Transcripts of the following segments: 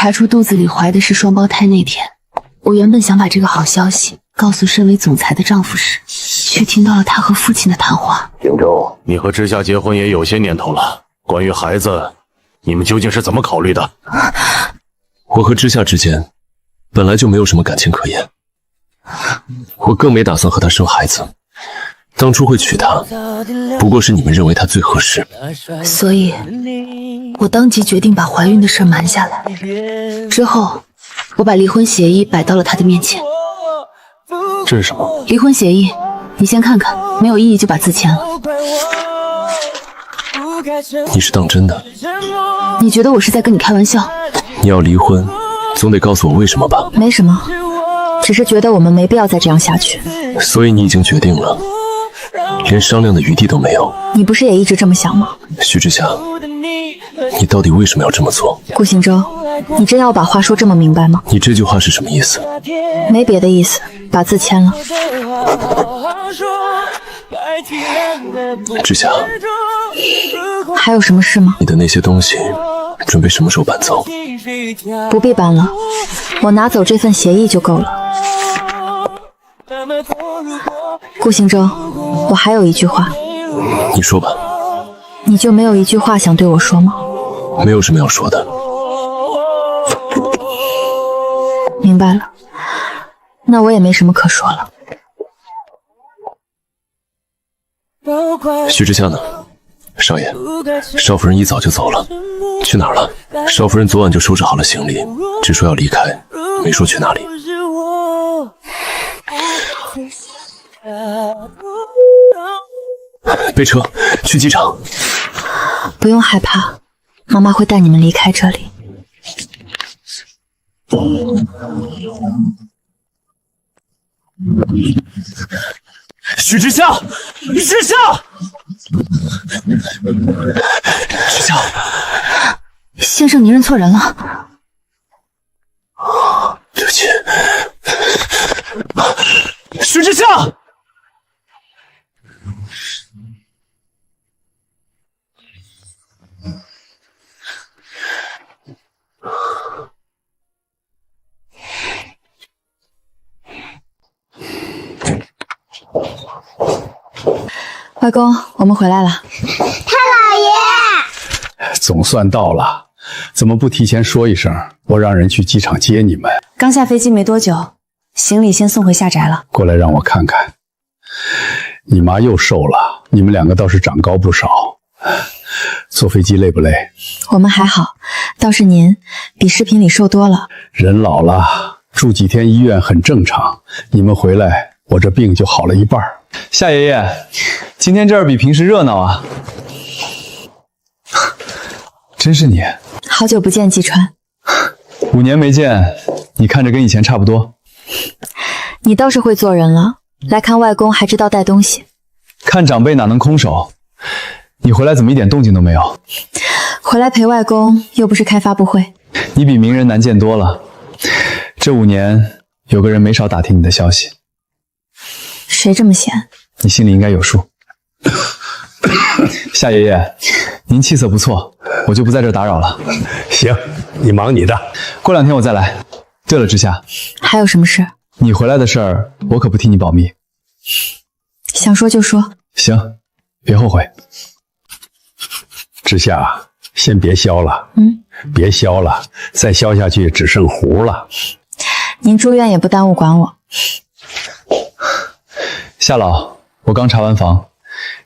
查出肚子里怀的是双胞胎那天，我原本想把这个好消息告诉身为总裁的丈夫时，却听到了他和父亲的谈话。荆州，你和之夏结婚也有些年头了，关于孩子，你们究竟是怎么考虑的？我和之夏之间本来就没有什么感情可言，我更没打算和她生孩子。当初会娶她，不过是你们认为她最合适，所以我当即决定把怀孕的事瞒下来。之后，我把离婚协议摆到了他的面前。这是什么？离婚协议，你先看看，没有异议就把字签了。你是当真的？你觉得我是在跟你开玩笑？你要离婚，总得告诉我为什么吧？没什么，只是觉得我们没必要再这样下去。所以你已经决定了，连商量的余地都没有。你不是也一直这么想吗？徐之夏，你到底为什么要这么做？顾行舟，你真要把话说这么明白吗？你这句话是什么意思？没别的意思，把字签了。之夏，还有什么事吗？你的那些东西准备什么时候搬走？不必搬了，我拿走这份协议就够了。顾行舟，我还有一句话。你说吧。你就没有一句话想对我说吗？没有什么要说的。明白了，那我也没什么可说了。徐之夏呢？少爷，少夫人一早就走了，去哪儿了？少夫人昨晚就收拾好了行李，只说要离开，没说去哪里。备车，去机场。不用害怕，妈妈会带你们离开这里。许之夏，之夏，之夏，先生，您认错人了。对不起，许之夏。外公，我们回来了。太老爷，总算到了，怎么不提前说一声？我让人去机场接你们。刚下飞机没多久，行李先送回下宅了。过来让我看看，你妈又瘦了，你们两个倒是长高不少。坐飞机累不累？我们还好，倒是您比视频里瘦多了。人老了，住几天医院很正常。你们回来，我这病就好了一半。夏爷爷，今天这儿比平时热闹啊！真是你，好久不见，季川。5年没见，你看着跟以前差不多。你倒是会做人了，来看外公还知道带东西。看长辈哪能空手？你回来怎么一点动静都没有？回来陪外公，又不是开发布会。你比名人难见多了。这5年，有个人没少打听你的消息。谁这么闲？你心里应该有数。夏爷爷，您气色不错，我就不在这打扰了。行，你忙你的。过2天我再来。对了，之夏，还有什么事？你回来的事儿，我可不替你保密。想说就说。行，别后悔。之夏，先别削了。别削了，再削下去只剩糊了。您住院也不耽误管我。夏老，我刚查完房，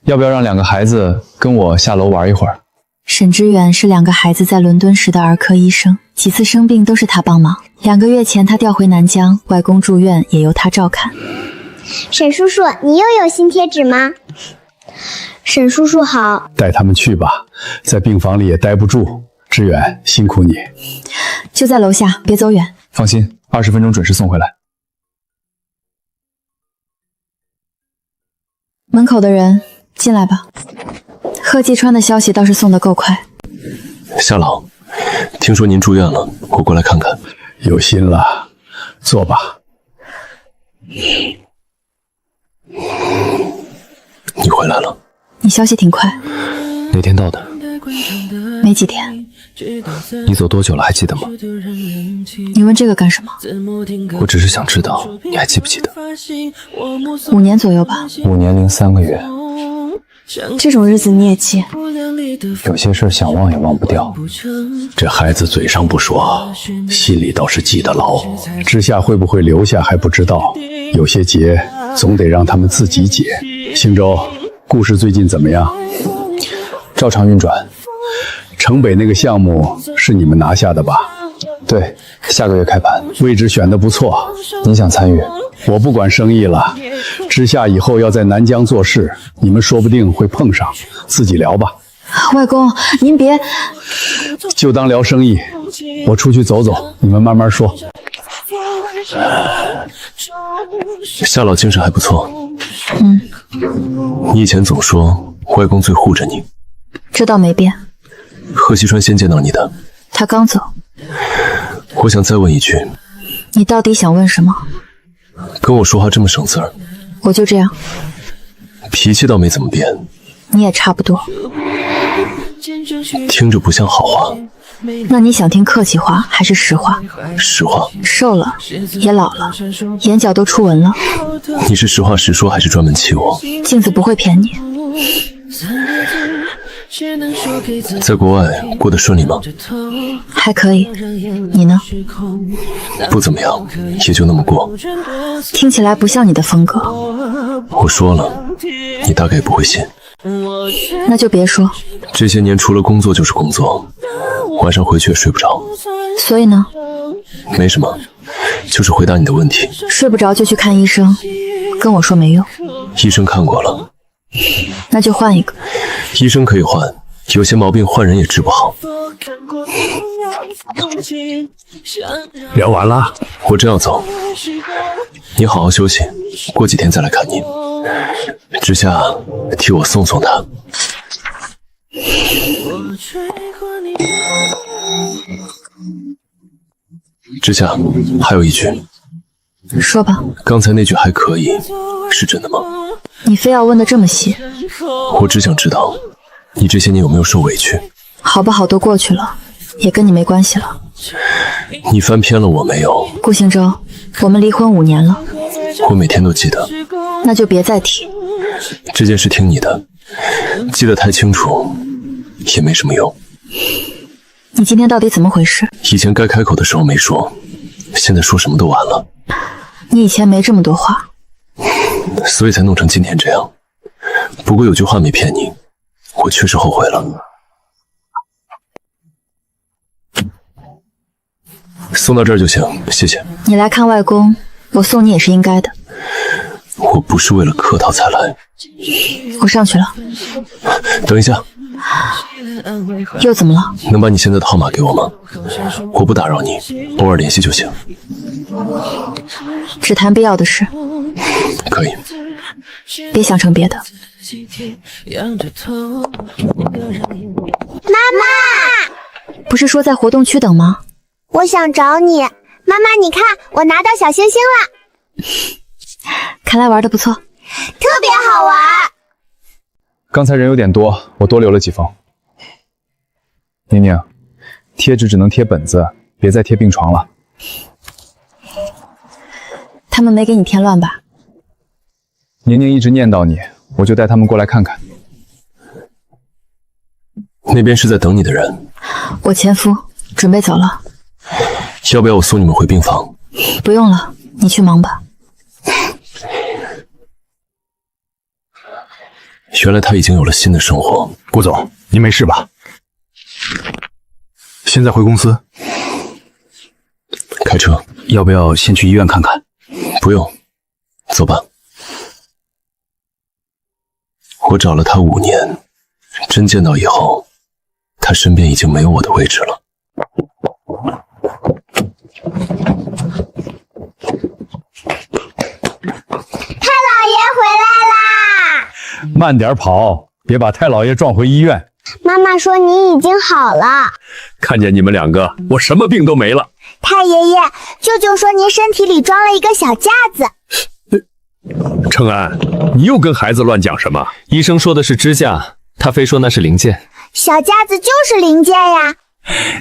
要不要让2个孩子跟我下楼玩一会儿？沈之远是2个孩子在伦敦时的儿科医生，几次生病都是他帮忙。2个月前他调回南疆，外公住院也由他照看。沈叔叔，你又有新贴纸吗？沈叔叔好。带他们去吧，在病房里也待不住。志远，辛苦你。就在楼下，别走远。放心，20分钟准时送回来。门口的人进来吧。贺季川的消息倒是送得够快。夏老，听说您住院了，我过来看看。有心了，坐吧。你回来了？你消息挺快。哪天到的？没几天。你走多久了？还记得吗？你问这个干什么？我只是想知道你还记不记得。5年左右吧。 5年零3个月，这种日子你也记？有些事想忘也忘不掉。这孩子嘴上不说，心里倒是记得牢。知夏会不会留下还不知道，有些结总得让他们自己解。星洲，故事最近怎么样？照常运转。城北那个项目是你们拿下的吧？对，下个月开盘，位置选得不错。你想参与？我不管生意了，知夏以后要在南疆做事，你们说不定会碰上，自己聊吧。外公，您别，就当聊生意。我出去走走，你们慢慢说。夏老精神还不错。你以前总说外公最护着你，这倒没变。贺西川先见到你的，他刚走。我想再问一句，你到底想问什么？跟我说话这么省字儿，我就这样。脾气倒没怎么变，你也差不多。听着不像好话。那你想听客气话还是实话？实话。瘦了，也老了，眼角都出纹了。你是实话实说还是专门气我？镜子不会骗你。在国外过得顺利吗？还可以，你呢？不怎么样，也就那么过。听起来不像你的风格。我说了，你大概也不会信。那就别说。这些年除了工作就是工作，晚上回去也睡不着。所以呢？没什么，就是回答你的问题。睡不着就去看医生，跟我说没用。医生看过了。那就换一个。医生可以换，有些毛病换人也治不好。聊完了，我正要走，你好好休息，过几天再来看你。知夏，替我送送他。知夏，还有一句。说吧。刚才那句还可以，是真的吗？你非要问得这么细？我只想知道，你这些年有没有受委屈？好不好都过去了，也跟你没关系了。你翻篇了，我没有。顾星洲，我们离婚5年了。我每天都记得。那就别再提。这件事听你的，记得太清楚也没什么用。你今天到底怎么回事？以前该开口的时候没说，现在说什么都晚了。你以前没这么多话，所以才弄成今天这样。不过有句话没骗你，我确实后悔了。送到这儿就行，谢谢。你来看外公，我送你也是应该的。我不是为了客套才来。我上去了。等一下。又怎么了？能把你现在的号码给我吗？我不打扰你，偶尔联系就行。只谈必要的事。可以。别想成别的。妈妈，不是说在活动区等吗？我想找你。妈妈，你看，我拿到小星星了。看来玩得不错。特别好玩。刚才人有点多，我多留了几封。宁宁，贴纸只能贴本子，别再贴病床了。他们没给你添乱吧？宁宁一直念叨你，我就带他们过来看看。那边是在等你的人。我前夫准备走了。要不要我送你们回病房？不用了，你去忙吧。原来他已经有了新的生活。顾总，您没事吧？现在回公司。开车。要不要先去医院看看？不用，走吧。我找了他5年，真见到以后，他身边已经没有我的位置了。太老爷回来啦！慢点跑，别把太老爷撞回医院。妈妈说你已经好了。看见你们2个，我什么病都没了。太爷爷，舅舅说您身体里装了一个小架子。承安，你又跟孩子乱讲什么？医生说的是支架，他非说那是零件。小架子就是零件呀，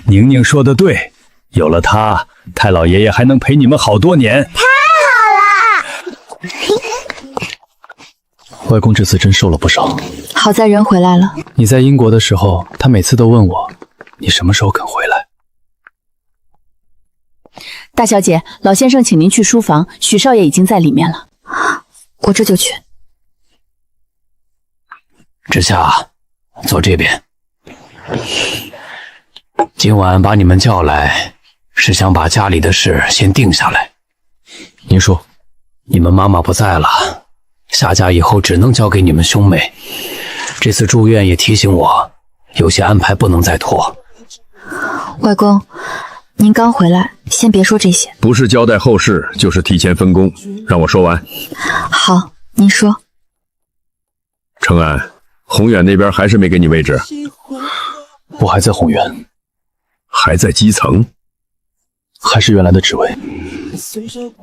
宁宁说的对，有了她，太老爷爷还能陪你们好多年。外公这次真瘦了不少。好在人回来了。你在英国的时候，他每次都问我，你什么时候肯回来？大小姐，老先生请您去书房，许少爷已经在里面了。我这就去。之夏，坐这边。今晚把你们叫来，是想把家里的事先定下来。您说，你们妈妈不在了，下家以后只能交给你们兄妹。这次住院也提醒我，有些安排不能再拖。外公，您刚回来，先别说这些。不是交代后事，就是提前分工。让我说完。好，您说。程安，宏远那边还是没给你位置？我还在宏远，还在基层，还是原来的职位。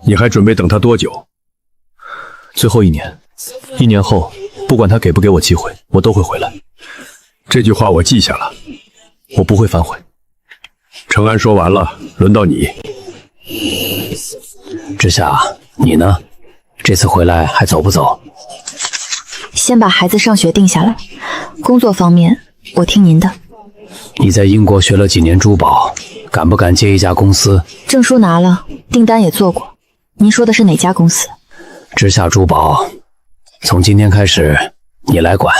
你还准备等他多久？最后1年，1年后，不管他给不给我机会，我都会回来。这句话我记下了，我不会反悔。程安说完了，轮到你。之夏，你呢？这次回来还走不走？先把孩子上学定下来，工作方面我听您的。你在英国学了几年珠宝，敢不敢接一家公司？证书拿了，订单也做过。您说的是哪家公司？之夏珠宝。从今天开始，你来管。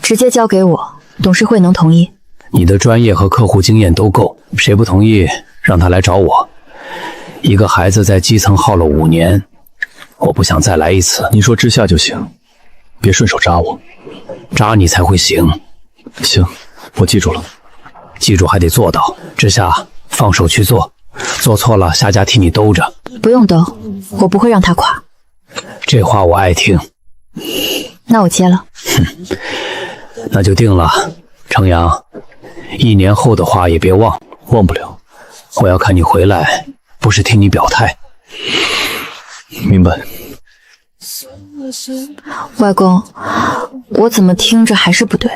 直接交给我，董事会能同意？你的专业和客户经验都够，谁不同意，让他来找我。一个孩子在基层耗了5年，我不想再来一次。您说之下就行，别顺手扎我，扎你才会行。行，我记住了。记住还得做到。之下，放手去做，做错了下家替你兜着。不用兜，我不会让他垮。这话我爱听。那我接了。那就定了。程阳，1年后的话也别忘。忘不了。我要看你回来，不是听你表态。明白。外公，我怎么听着还是不对？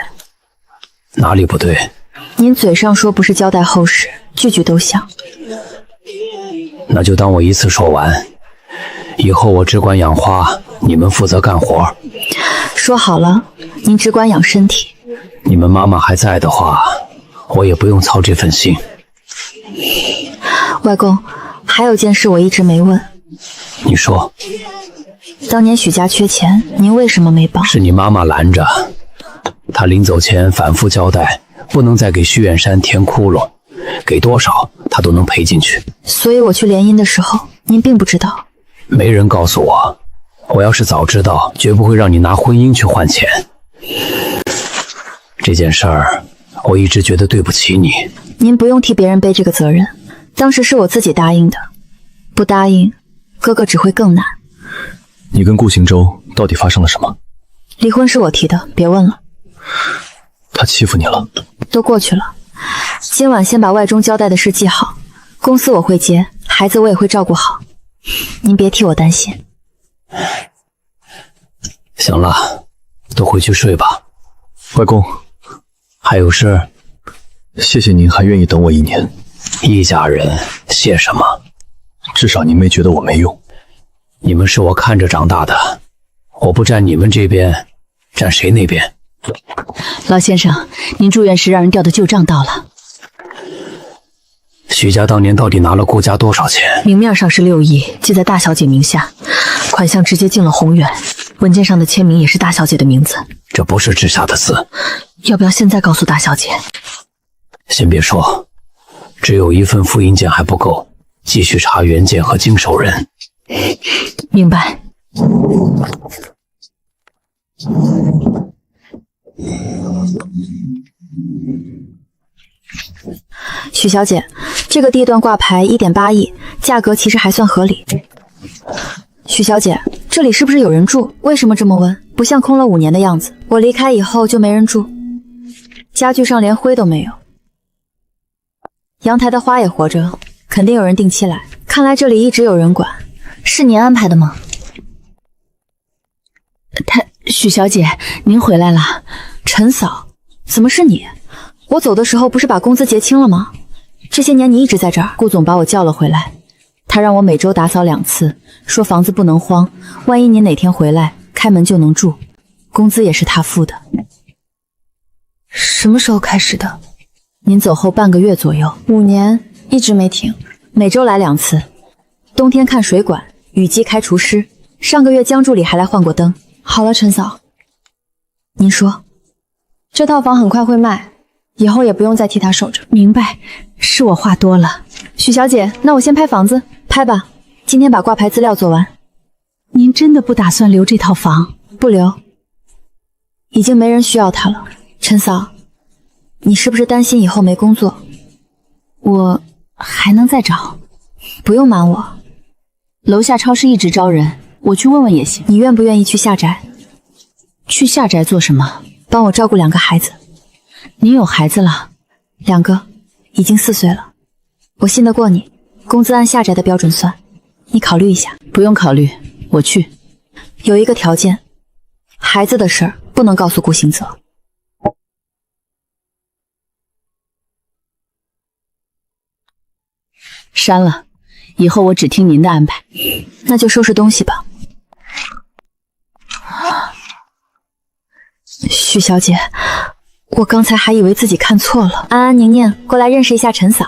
哪里不对？您嘴上说不是交代后事，句句都像。那就当我一次说完。以后我只管养花，你们负责干活。说好了，您只管养身体。你们妈妈还在的话，我也不用操这份心。外公，还有件事我一直没问。你说。当年许家缺钱，您为什么没帮？是你妈妈拦着。她临走前反复交代，不能再给徐远山填窟窿，给多少她都能赔进去。所以我去联姻的时候，您并不知道。没人告诉我，我要是早知道，绝不会让你拿婚姻去换钱。这件事儿，我一直觉得对不起你。您不用替别人背这个责任，当时是我自己答应的，不答应，哥哥只会更难。你跟顾行舟到底发生了什么？离婚是我提的，别问了。他欺负你了？都过去了，今晚先把外中交代的事记好，公司我会接，孩子我也会照顾好，您别替我担心。行了，都回去睡吧。外公，还有事？谢谢您还愿意等我1年。一家人，谢什么？至少您没觉得我没用。你们是我看着长大的，我不站你们这边，站谁那边？老先生，您住院时让人调的旧账到了。许家当年到底拿了顾家多少钱？明面上是6亿，记在大小姐名下，款项直接进了宏远，文件上的签名也是大小姐的名字。这不是之下的字。要不要现在告诉大小姐？先别说，只有1份复印件还不够，继续查原件和经手人。明白。许小姐，这个地段挂牌1.8亿，价格其实还算合理。许小姐，这里是不是有人住？为什么这么问？不像空了5年的样子。我离开以后就没人住，家具上连灰都没有。阳台的花也活着，肯定有人定期来。看来这里一直有人管，是您安排的吗？许小姐，您回来了。陈嫂，怎么是你？我走的时候不是把工资结清了吗？这些年你一直在这儿。顾总把我叫了回来，他让我每周打扫2次，说房子不能荒，万一你哪天回来，开门就能住。工资也是他付的。什么时候开始的？您走后半个月左右。5年一直没停，每周来2次，冬天看水管，雨季开除湿。上个月江助理还来换过灯。好了，陈嫂，您说，这套房很快会卖，以后也不用再替他守着。明白，是我话多了。许小姐，那我先拍房子，拍吧。今天把挂牌资料做完。您真的不打算留这套房？不留，已经没人需要它了。陈嫂，你是不是担心以后没工作？我还能再找，不用瞒我。楼下超市一直招人，我去问问也行。你愿不愿意去下宅？去下宅做什么？帮我照顾2个孩子。您有孩子了？2个，已经4岁了。我信得过你，工资按下宅的标准算，你考虑一下。不用考虑，我去。有一个条件，孩子的事儿不能告诉顾行泽。删了，以后我只听您的安排。那就收拾东西吧。许小姐，我刚才还以为自己看错了。安安、宁宁，过来认识一下陈嫂，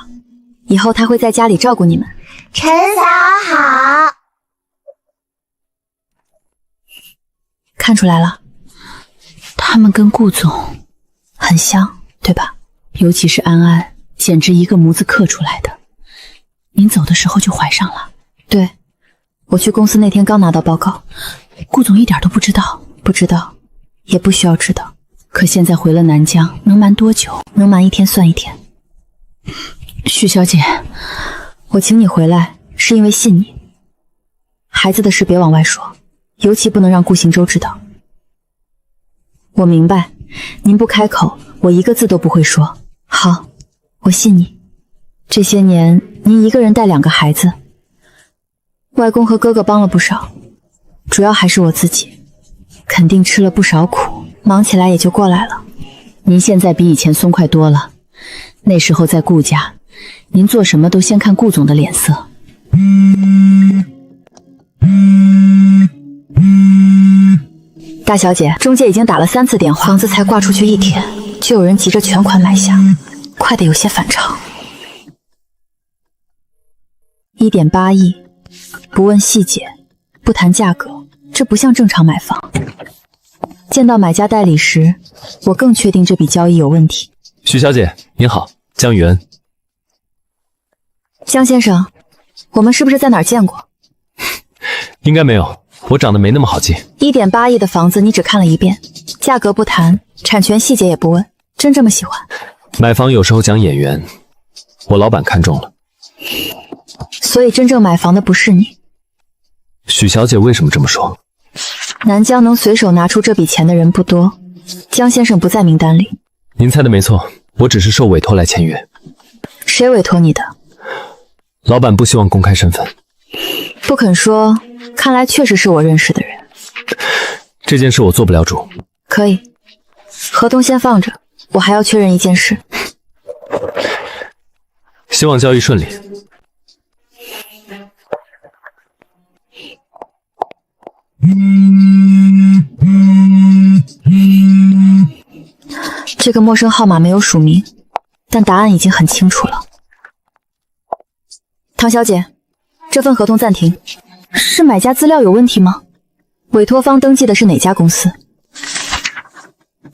以后她会在家里照顾你们。陈嫂好。看出来了，他们跟顾总很像，对吧？尤其是安安，简直一个模子刻出来的。您走的时候就怀上了？对，我去公司那天刚拿到报告。顾总一点都不知道？不知道，也不需要知道。可现在回了南疆，能瞒多久？能瞒1天算1天。许小姐，我请你回来是因为信你。孩子的事别往外说，尤其不能让顾行舟知道。我明白，您不开口，我一个字都不会说。好，我信你。这些年您一个人带2个孩子，外公和哥哥帮了不少，主要还是我自己，肯定吃了不少苦，忙起来也就过来了。您现在比以前松快多了，那时候在顾家，您做什么都先看顾总的脸色。大小姐，中介已经打了3次电话，房子才挂出去1天，就有人急着全款买下，快得有些反常。1.8亿，不问细节，不谈价格，这不像正常买房。见到买家代理时，我更确定这笔交易有问题。许小姐您好，江宇恩。江先生，我们是不是在哪儿见过？应该没有，我长得没那么好记。1.8亿的房子你只看了1遍，价格不谈，产权细节也不问，真这么喜欢？买房有时候讲眼缘，我老板看中了。所以真正买房的不是你。许小姐为什么这么说？南疆能随手拿出这笔钱的人不多，江先生不在名单里。您猜的没错，我只是受委托来签约。谁委托你的？老板不希望公开身份。不肯说，看来确实是我认识的人。这件事我做不了主。可以，合同先放着，我还要确认一件事。希望交易顺利。这个陌生号码没有署名，但答案已经很清楚了。唐小姐，这份合同暂停。是买家资料有问题吗？委托方登记的是哪家公司？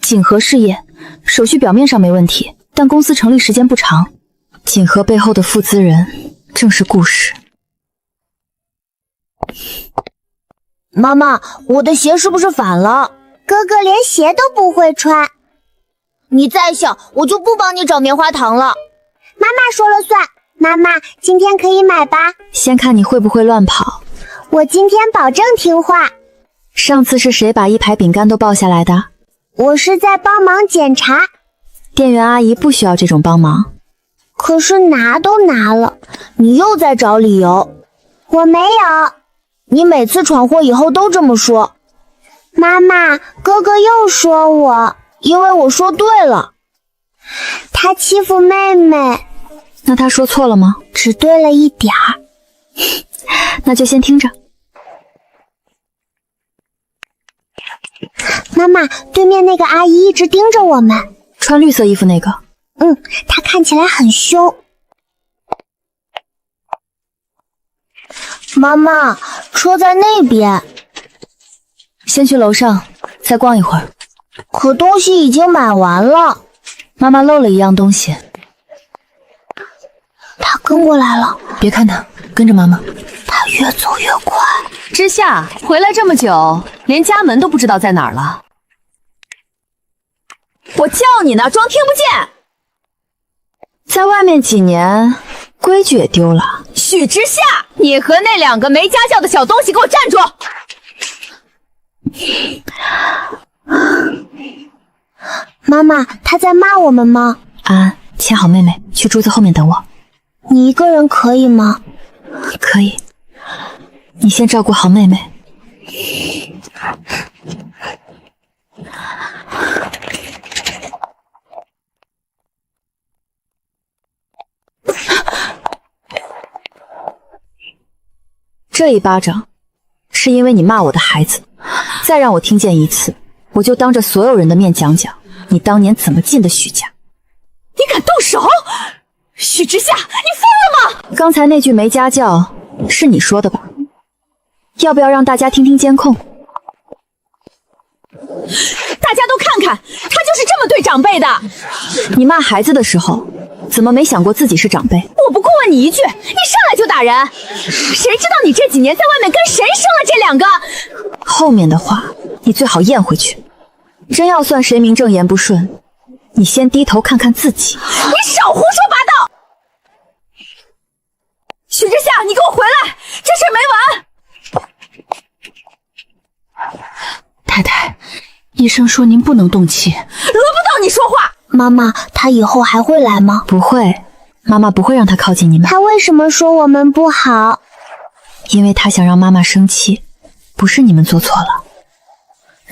锦和事业，手续表面上没问题，但公司成立时间不长。锦和背后的负资人正是顾氏。妈妈，我的鞋是不是反了？哥哥连鞋都不会穿。你再想，我就不帮你找棉花糖了。妈妈说了算。妈妈，今天可以买吧？先看你会不会乱跑。我今天保证听话。上次是谁把1排饼干都抱下来的？我是在帮忙检查。店员阿姨不需要这种帮忙。可是拿都拿了，你又在找理由。我没有。你每次闯祸以后都这么说。妈妈，哥哥又说我，因为我说对了。他欺负妹妹。那他说错了吗？只对了一点儿。那就先听着。妈妈，对面那个阿姨一直盯着我们。穿绿色衣服那个？她看起来很凶。妈妈，车在那边。先去楼上，再逛一会儿。可东西已经买完了。妈妈漏了一样东西。他跟过来了，别看他，跟着妈妈。他越走越快。之夏回来这么久，连家门都不知道在哪儿了。我叫你呢，装听不见。在外面几年，规矩也丢了。许之夏，你和那两个没家教的小东西给我站住！妈妈，他在骂我们吗？安安，牵好妹妹，去桌子后面等我。你一个人可以吗？可以。你先照顾好妹妹。这一巴掌是因为你骂我的孩子，再让我听见一次，我就当着所有人的面讲讲你当年怎么进的许家。你敢动手？许之夏，你疯了吗？刚才那句没家教是你说的吧？要不要让大家听听监控？大家都看看，他就是这么对长辈的。你骂孩子的时候，怎么没想过自己是长辈？我不过问你一句，你上来就打人，谁知道你这几年在外面跟谁生了这两个？后面的话你最好咽回去。真要算谁名正言不顺，你先低头看看自己。你少胡说八道！许之夏，你给我回来，这事没完！太太，医生说您不能动气，轮不到你说话。妈妈，他以后还会来吗？不会，妈妈不会让他靠近你们。他为什么说我们不好？因为他想让妈妈生气，不是你们做错了。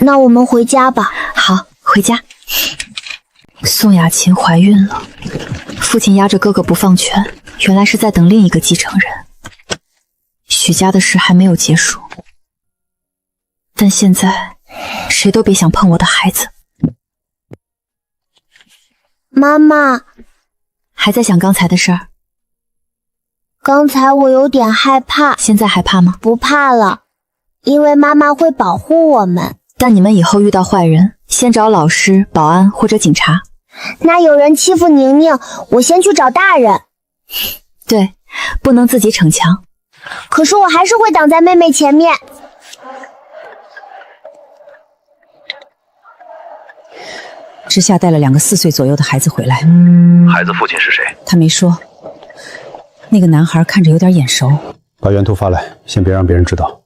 那我们回家吧。好，回家。宋雅琴怀孕了，父亲压着哥哥不放权，原来是在等另一个继承人。许家的事还没有结束，但现在谁都别想碰我的孩子。妈妈，还在想刚才的事儿？刚才我有点害怕。现在害怕吗？不怕了，因为妈妈会保护我们。但你们以后遇到坏人，先找老师、保安或者警察。那有人欺负宁宁，我先去找大人。对，不能自己逞强。可是我还是会挡在妹妹前面。之夏带了2个4岁左右的孩子回来。孩子父亲是谁？他没说。那个男孩看着有点眼熟。把原图发来，先别让别人知道。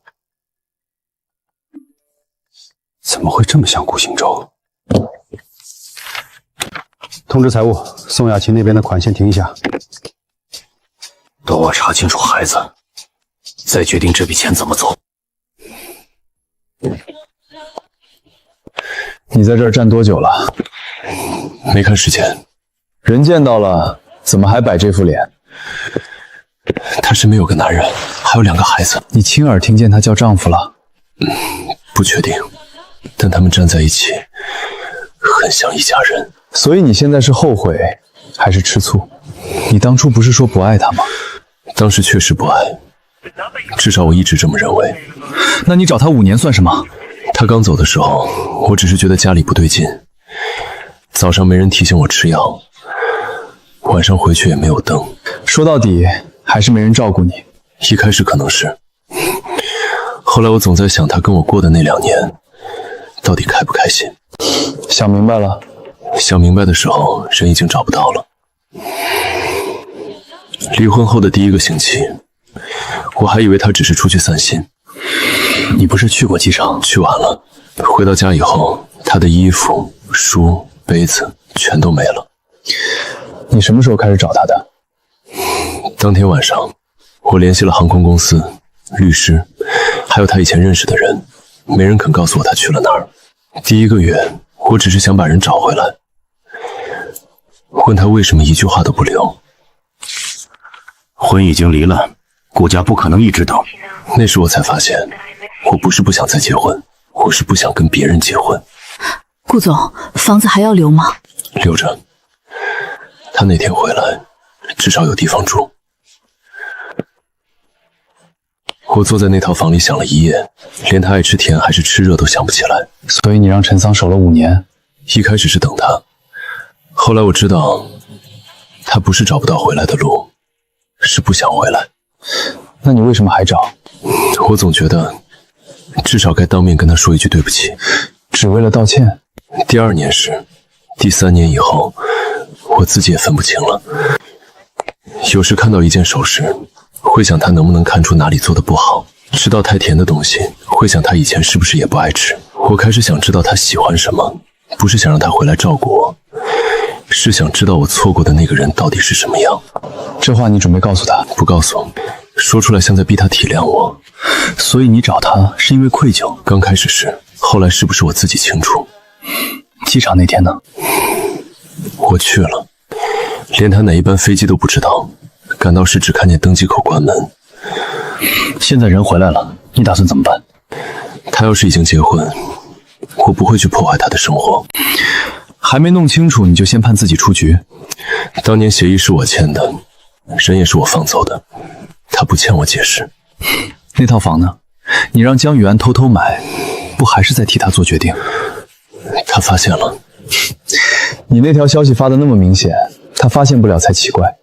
怎么会这么像顾行舟？通知财务，宋雅琴那边的款先停一下。等我查清楚孩子，再决定这笔钱怎么走。你在这儿站多久了？没看时间。人见到了，怎么还摆这副脸？她身边有个男人，还有2个孩子。你亲耳听见她叫丈夫了？不确定，但他们站在一起，很像一家人。所以你现在是后悔，还是吃醋？你当初不是说不爱她吗？当时确实不爱，至少我一直这么认为。那你找她5年算什么？他刚走的时候，我只是觉得家里不对劲。早上没人提醒我吃药，晚上回去也没有灯。说到底，还是没人照顾你。一开始可能是，后来我总在想，他跟我过的那2年，到底开不开心？想明白了。想明白的时候，人已经找不到了。离婚后的第1个星期，我还以为他只是出去散心。你不是去过机场？去晚了。回到家以后，他的衣服、书、杯子全都没了。你什么时候开始找他的？当天晚上，我联系了航空公司、律师，还有他以前认识的人，没人肯告诉我他去了哪儿。第1个月，我只是想把人找回来。问他为什么一句话都不留。婚已经离了，顾家不可能一直等。那时我才发现，我不是不想再结婚，我是不想跟别人结婚。顾总，房子还要留吗？留着，他那天回来，至少有地方住。我坐在那套房里想了一夜，连他爱吃甜还是吃热都想不起来。所以你让陈桑守了5年？一开始是等他，后来我知道，他不是找不到回来的路，是不想回来。那你为什么还找？我总觉得，至少该当面跟他说一句对不起。只为了道歉？第2年时，第3年以后，我自己也分不清了。有时看到一件首饰，会想他能不能看出哪里做的不好；吃到太甜的东西，会想他以前是不是也不爱吃。我开始想知道他喜欢什么，不是想让他回来照顾我，是想知道我错过的那个人到底是什么样。这话你准备告诉他？不告诉，说出来像在逼他体谅我。所以你找他是因为愧疚？刚开始是，后来是不是我自己清楚。机场那天呢？我去了，连他哪一班飞机都不知道。赶到时只看见登机口关门。现在人回来了，你打算怎么办？他要是已经结婚，我不会去破坏他的生活。还没弄清楚你就先判自己出局？当年协议是我签的，人也是我放走的，他不欠我解释。那套房呢？你让江雨安偷偷买，不还是在替他做决定？他发现了。你那条消息发的那么明显，他发现不了才奇怪。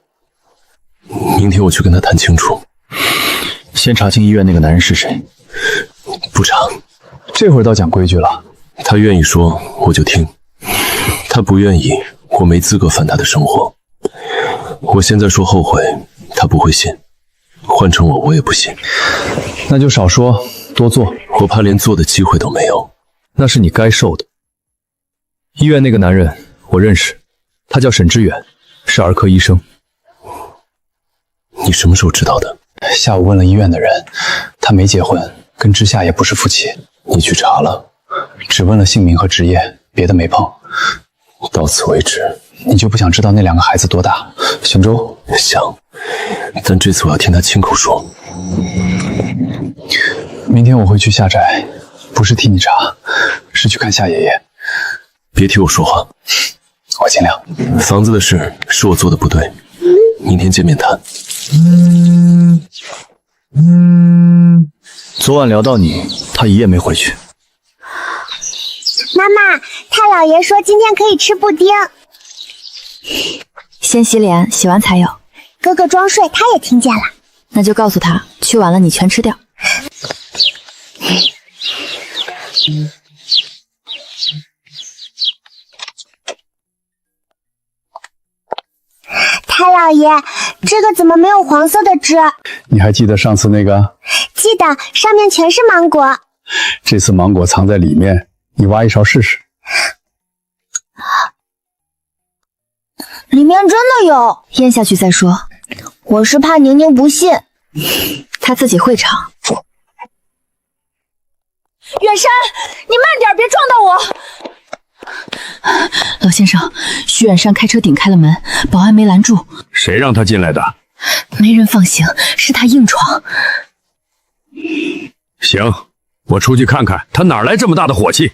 明天我去跟他谈清楚。先查清医院那个男人是谁。不查。这会儿倒讲规矩了。他愿意说我就听，他不愿意，我没资格烦他的生活。我现在说后悔，他不会信，换成我也不信。那就少说多做。我怕连做的机会都没有。那是你该受的。医院那个男人我认识，他叫沈之远，是儿科医生。你什么时候知道的？下午问了医院的人，他没结婚，跟之夏也不是夫妻。你去查了？只问了姓名和职业，别的没碰。到此为止。你就不想知道那2个孩子多大？姓周？想，但这次我要听他亲口说。明天我会去夏宅，不是替你查，是去看夏爷爷。别替我说话。我尽量。房子的事是我做的不对，明天见面谈。昨晚聊到你，他一夜没回去。妈妈，太姥爷说今天可以吃布丁。先洗脸，洗完才有。哥哥装睡，他也听见了。那就告诉他，去晚了你全吃掉。太姥爷，这个怎么没有黄色的汁？你还记得上次那个？记得，上面全是芒果。这次芒果藏在里面，你挖一勺试试。里面真的有，咽下去再说。我是怕宁宁不信。他自己会尝。远山，你慢点，别撞到我。老先生，徐远山开车顶开了门，保安没拦住。谁让他进来的？没人放行，是他硬闯。行，我出去看看他哪来这么大的火气。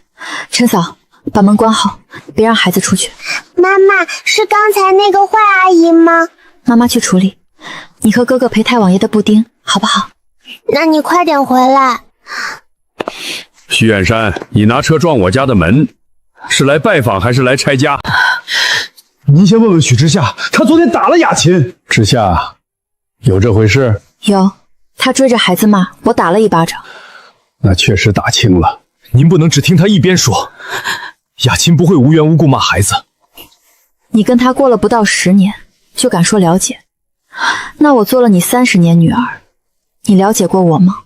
陈嫂，把门关好，别让孩子出去。妈妈，是刚才那个坏阿姨吗？妈妈去处理，你和哥哥陪太王爷的布丁，好不好？那你快点回来。徐远山，你拿车撞我家的门，是来拜访还是来拆家？您先问问许之夏，他昨天打了雅琴。之夏，有这回事？有，他追着孩子骂，我打了一巴掌。那确实打轻了。您不能只听他一边说，雅琴不会无缘无故骂孩子。你跟他过了不到10年，就敢说了解？那我做了你30年女儿，你了解过我吗？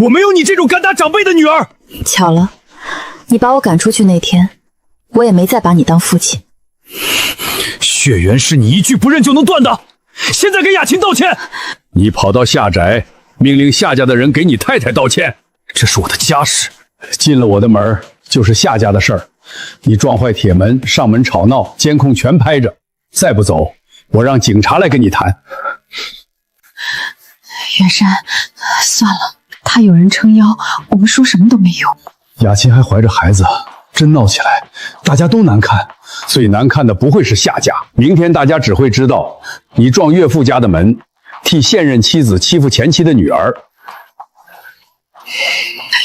我没有你这种敢打长辈的女儿。巧了，你把我赶出去那天，我也没再把你当父亲。血缘是你一句不认就能断的，现在给雅琴道歉。你跑到夏宅，命令夏家的人给你太太道歉，这是我的家事，进了我的门就是夏家的事儿。你撞坏铁门，上门吵闹，监控全拍着，再不走，我让警察来跟你谈。远山，算了，他有人撑腰，我们说什么都没用。雅琴还怀着孩子，真闹起来，大家都难看。最难看的不会是夏家，明天大家只会知道你撞岳父家的门，替现任妻子欺负前妻的女儿。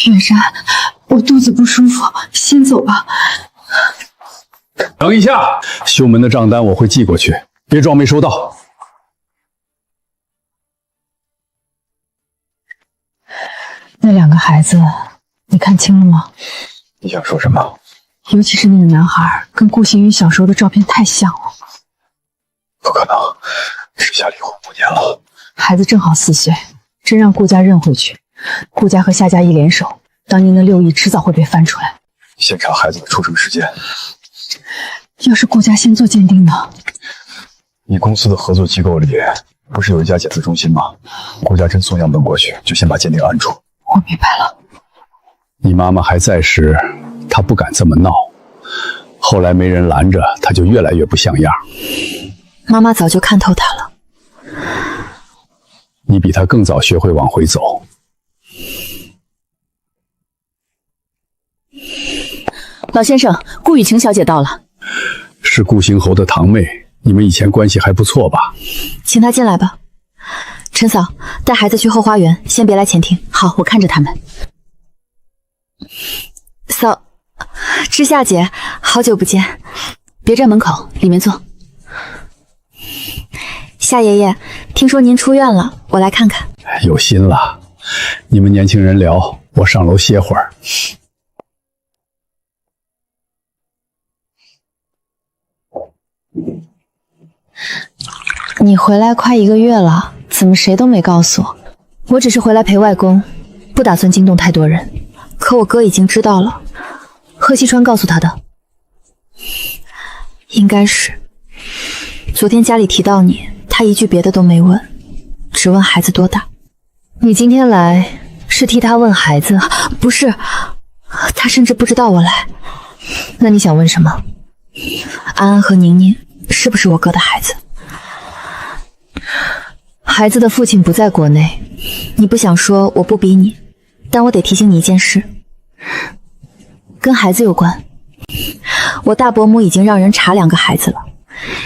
远山，我肚子不舒服，先走吧。等一下，修门的账单我会寄过去，别装没收到。那2个孩子，你看清了吗？你想说什么？尤其是那个男孩，跟顾行宇小时候的照片太像了。不可能，时下离婚5年了，孩子正好4岁，真让顾家认回去，顾家和夏家一联手，当年的6亿迟早会被翻出来。先查孩子的出生时间。要是顾家先做鉴定呢？你公司的合作机构里不是有一家检测中心吗？顾家真送样本过去，就先把鉴定按住。我明白了。你妈妈还在时，她不敢这么闹，后来没人拦着，她就越来越不像样。妈妈早就看透他了。你比她更早学会往回走。老先生，顾雨晴小姐到了。是顾行侯的堂妹，你们以前关系还不错吧？请她进来吧。陈嫂，带孩子去后花园，先别来前厅。好，我看着他们。嫂，知夏姐，好久不见。别站门口，里面坐。夏爷爷，听说您出院了，我来看看。有心了，你们年轻人聊，我上楼歇会儿。你回来快1个月了，怎么谁都没告诉我？我只是回来陪外公，不打算惊动太多人。可我哥已经知道了，贺西川告诉他的。应该是。昨天家里提到你，他一句别的都没问，只问孩子多大。你今天来是替他问孩子？不是，他甚至不知道我来。那你想问什么？安安和宁宁是不是我哥的孩子？孩子的父亲不在国内，你不想说我不逼你，但我得提醒你一件事，跟孩子有关。我大伯母已经让人查2个孩子了，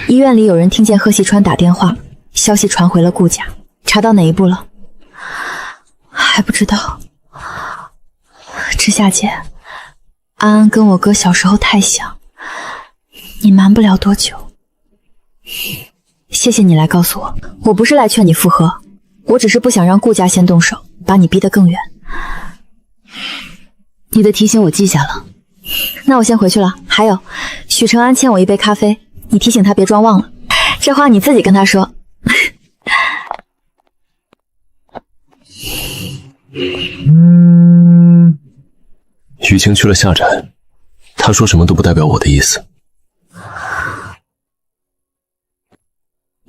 医院里有人听见贺西川打电话，消息传回了顾家，查到哪一步了？还不知道。知夏姐，安安跟我哥小时候太像，你瞒不了多久。谢谢你来告诉我，我不是来劝你复合，我只是不想让顾家先动手，把你逼得更远。你的提醒我记下了，那我先回去了。还有，许承安欠我1杯咖啡，你提醒他别装忘了，这话你自己跟他说。雨晴去了夏宅，他说什么都不代表我的意思。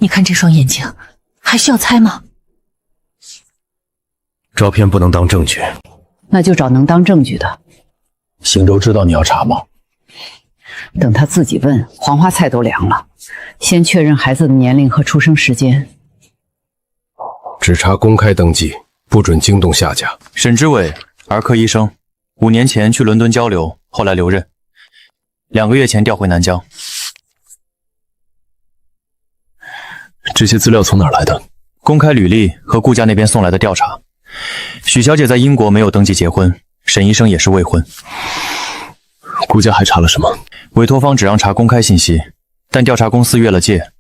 你看这双眼睛，还需要猜吗？照片不能当证据，那就找能当证据的。邢州知道你要查吗？等他自己问，黄花菜都凉了。先确认孩子的年龄和出生时间。只查公开登记，不准惊动夏家。沈之伟，儿科医生，5年前去伦敦交流，后来留任，2个月前调回南疆。这些资料从哪儿来的？公开履历和顾家那边送来的调查。许小姐在英国没有登记结婚，沈医生也是未婚。顾家还查了什么？委托方只让查公开信息，但调查公司越了界，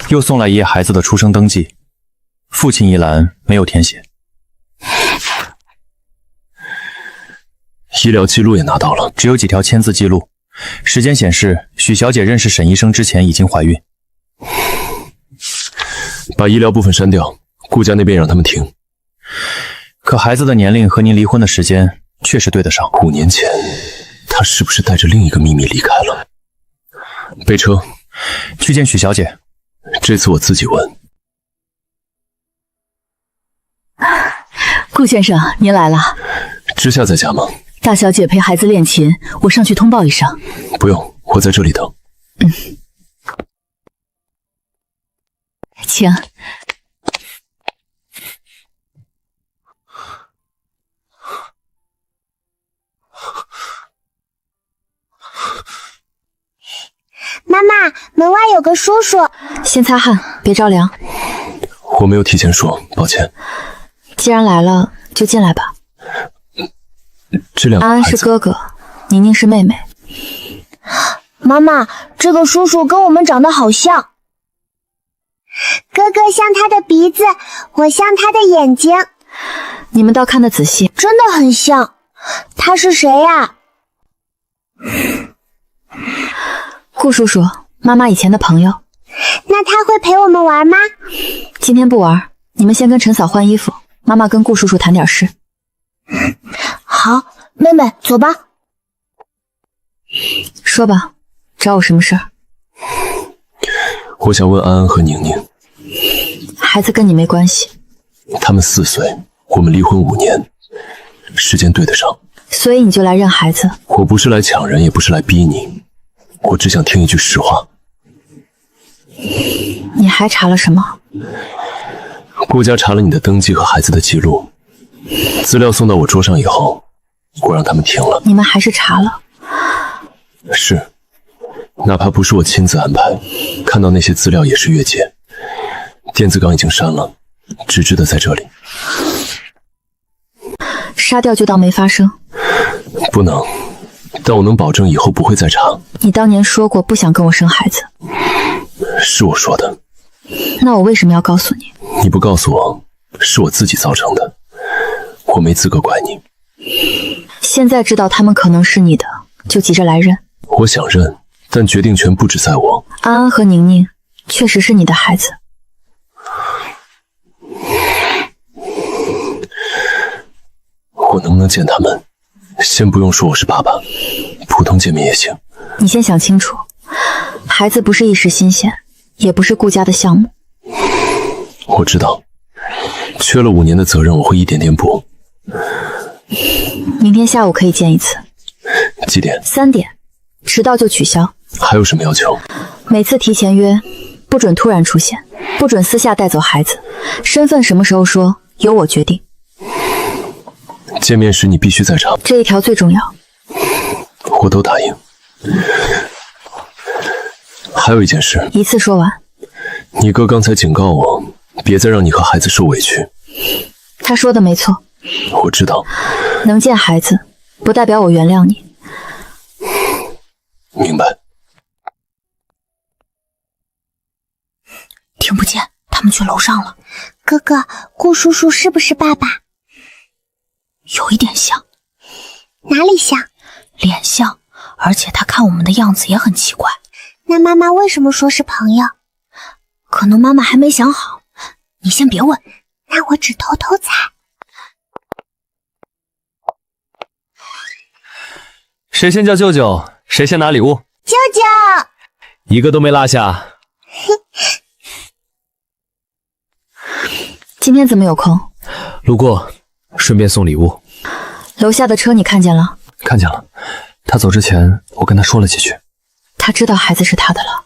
又送来1页孩子的出生登记，父亲一栏没有填写。医疗记录也拿到了，只有几条签字记录，时间显示许小姐认识沈医生之前已经怀孕。把医疗部分删掉，顾家那边让他们停。可孩子的年龄和您离婚的时间确实对得上。5年前，他是不是带着另一个秘密离开了？备车，去见许小姐。这次我自己问。顾先生，您来了。知夏在家吗？大小姐陪孩子练琴，我上去通报一声。不用，我在这里等。请。妈妈，门外有个叔叔。先擦汗，别着凉。我没有提前说，抱歉。既然来了，就进来吧。这两个安安是哥哥，宁宁是妹妹。妈妈，这个叔叔跟我们长得好像。哥哥像他的鼻子，我像他的眼睛。你们倒看得仔细，真的很像。他是谁呀？顾叔叔，妈妈以前的朋友。那他会陪我们玩吗？今天不玩，你们先跟陈嫂换衣服，妈妈跟顾叔叔谈点事。好，妹妹，走吧。说吧，找我什么事儿？我想问安安和宁宁，孩子跟你没关系。他们4岁，我们离婚5年，时间对得上。所以你就来认孩子？我不是来抢人，也不是来逼你，我只想听一句实话。你还查了什么？顾家查了你的登记和孩子的记录，资料送到我桌上以后，我让他们停了。你们还是查了？是，哪怕不是我亲自安排，看到那些资料也是越界。电子档已经删了，纸质的在这里。杀掉就当没发生？不能，但我能保证以后不会再查。你当年说过不想跟我生孩子。是我说的。那我为什么要告诉你？你不告诉我，是我自己造成的，我没资格怪你。现在知道他们可能是你的，就急着来认？我想认，但决定权不只在我。安安和宁宁确实是你的孩子。我能不能见他们？先不用说我是爸爸，普通见面也行。你先想清楚，孩子不是一时新鲜，也不是顾家的项目。我知道，缺了5年的责任，我会一点点补。明天下午可以见一次。几点？3点，迟到就取消。还有什么要求？每次提前约，不准突然出现，不准私下带走孩子，身份什么时候说，由我决定。见面时你必须在场，这一条最重要。我都答应。还有一件事，一次说完。你哥刚才警告我，别再让你和孩子受委屈。他说的没错。我知道。能见孩子，不代表我原谅你。明白。听不见，他们去楼上了。哥哥，顾叔叔是不是爸爸？有一点像。哪里像？脸像，而且他看我们的样子也很奇怪。那妈妈为什么说是朋友？可能妈妈还没想好，你先别问。那我只偷偷猜。谁先叫舅舅，谁先拿礼物。舅舅，一个都没落下。今天怎么有空？路过，顺便送礼物。楼下的车你看见了？看见了，他走之前我跟他说了几句。他知道孩子是他的了。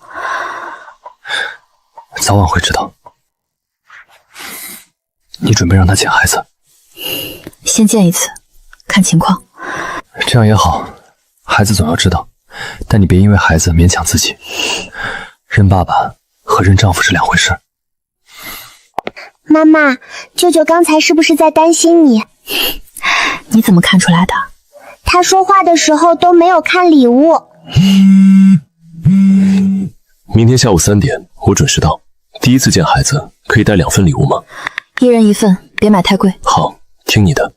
早晚会知道。你准备让他见孩子？先见一次，看情况。这样也好，孩子总要知道，但你别因为孩子勉强自己。认爸爸和认丈夫是2回事。妈妈，舅舅刚才是不是在担心你？你怎么看出来的？他说话的时候都没有看礼物。明天下午3点，我准时到。第一次见孩子，可以带2份礼物吗？1人1份，别买太贵。好，听你的。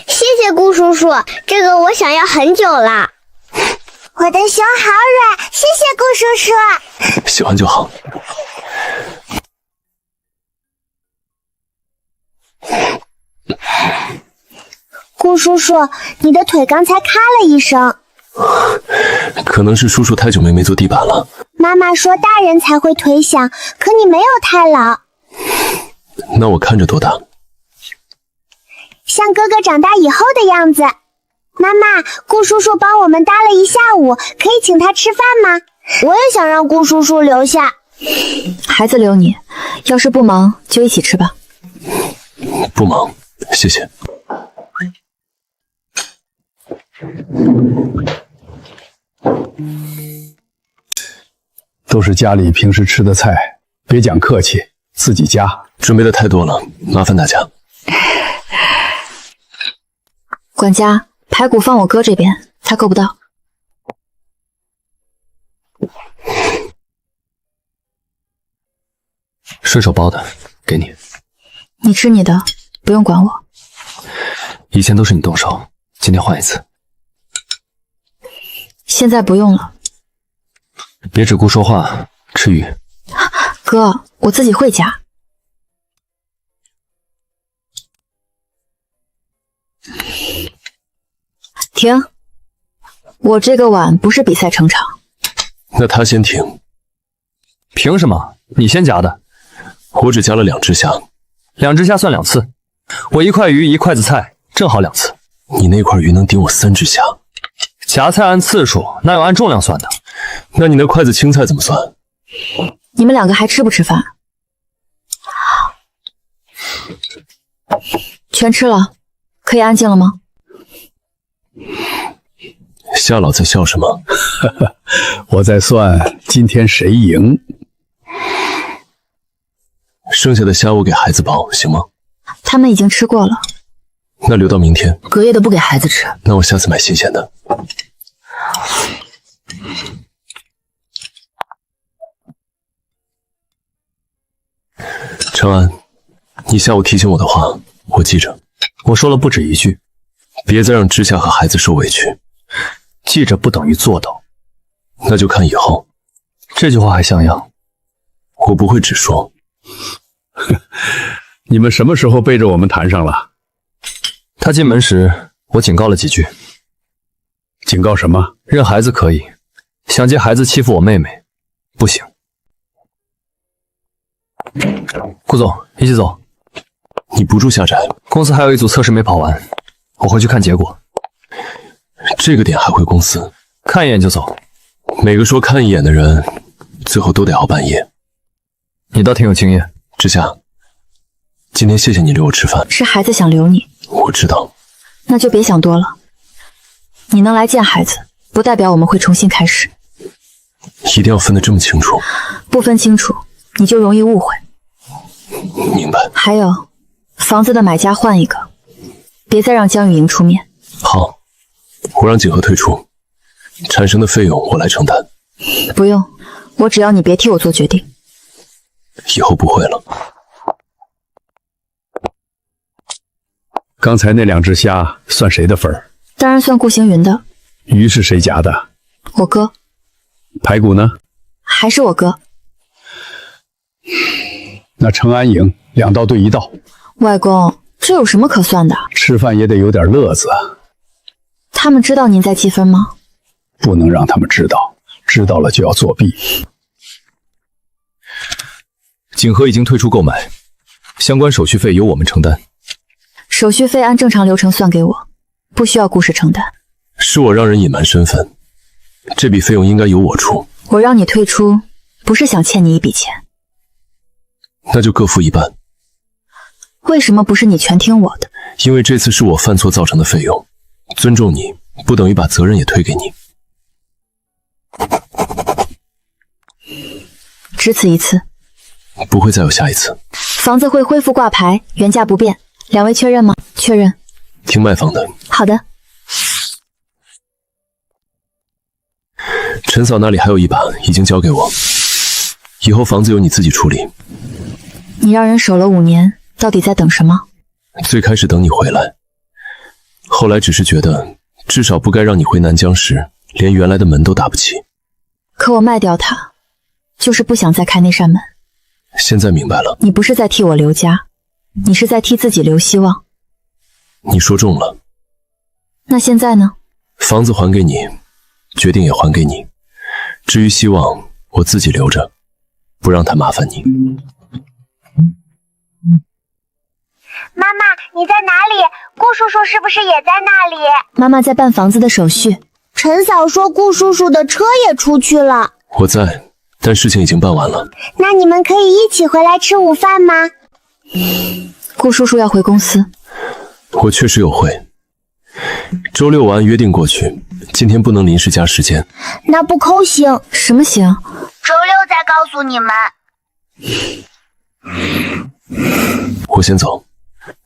谢谢顾叔叔，这个我想要很久了。我的胸好软，谢谢顾叔叔。喜欢就好。顾叔叔，你的腿刚才咔了一声。可能是叔叔太久没坐地板了。妈妈说大人才会腿响，可你没有太老。那我看着多大？像哥哥长大以后的样子。妈妈，顾叔叔帮我们搭了一下午，可以请他吃饭吗？我也想让顾叔叔留下。孩子留你，要是不忙就一起吃吧。不忙，谢谢。都是家里平时吃的菜，别讲客气，自己夹。准备的太多了，麻烦大家。管家，排骨放我哥这边，他够不到。顺手包的，给你。你吃你的，不用管我。以前都是你动手，今天换一次。现在不用了。别只顾说话，吃鱼。哥，我自己会夹。停！我这个碗不是比赛成场。那他先停。凭什么？你先夹的。我只夹了2只虾，2只虾算2次。我1块鱼1筷子菜，正好2次。你那块鱼能顶我3只虾。夹菜按次数，哪有按重量算的？那你那筷子青菜怎么算？你们2个还吃不吃饭？全吃了，可以安静了吗？夏老在笑什么？我在算今天谁赢。剩下的虾我给孩子包，行吗？他们已经吃过了。那留到明天。隔夜的不给孩子吃。那我下次买新鲜的。程安，你下午提醒我的话，我记着。我说了不止1句，别再让知夏和孩子受委屈。记着不等于做到。那就看以后。这句话还像样？我不会只说。你们什么时候背着我们谈上了？他进门时，我警告了几句。警告什么？认孩子可以，想借孩子欺负我妹妹，不行。顾总，一起走。你不住下宅？公司还有一组测试没跑完，我回去看结果。这个点还回公司？看一眼就走。每个说看一眼的人，最后都得熬半夜。你倒挺有经验。知夏，今天谢谢你留我吃饭。是孩子想留你。我知道。那就别想多了。你能来见孩子，不代表我们会重新开始。一定要分得这么清楚。不分清楚，你就容易误会。明白。还有，房子的买家换一个，别再让江雨莹出面。好，我让景和退出，产生的费用我来承担。不用，我只要你别替我做决定。以后不会了。刚才那2只虾算谁的份儿？当然算顾行云的。鱼是谁夹的？我哥。排骨呢？还是我哥。那程安赢，2道对1道。外公，这有什么可算的？吃饭也得有点乐子。他们知道您在计分吗？不能让他们知道，知道了就要作弊。景和已经退出购买，相关手续费由我们承担。手续费按正常流程算给我，不需要顾氏承担。是我让人隐瞒身份，这笔费用应该由我出。我让你退出，不是想欠你一笔钱。那就各付一半。为什么不是你全听我的？因为这次是我犯错造成的费用，尊重你不等于把责任也推给你。只此一次。不会再有下一次。房子会恢复挂牌，原价不变。2位确认吗？确认。听卖方的。好的。陈嫂那里还有一把，已经交给我。以后房子由你自己处理。你让人守了5年，到底在等什么？最开始等你回来，后来只是觉得至少不该让你回南疆时连原来的门都打不起。可我卖掉它，就是不想再开那扇门。现在明白了。你不是在替我留家，你是在替自己留希望。你说中了。那现在呢？房子还给你，决定也还给你。至于希望，我自己留着，不让他麻烦你。妈妈，你在哪里？顾叔叔是不是也在那里？妈妈在办房子的手续。陈嫂说顾叔叔的车也出去了。我在，但事情已经办完了。那你们可以一起回来吃午饭吗？顾叔叔要回公司。我确实有会，周六晚约定过去，今天不能临时加时间。那不扣行？什么行？周六再告诉你们。我先走，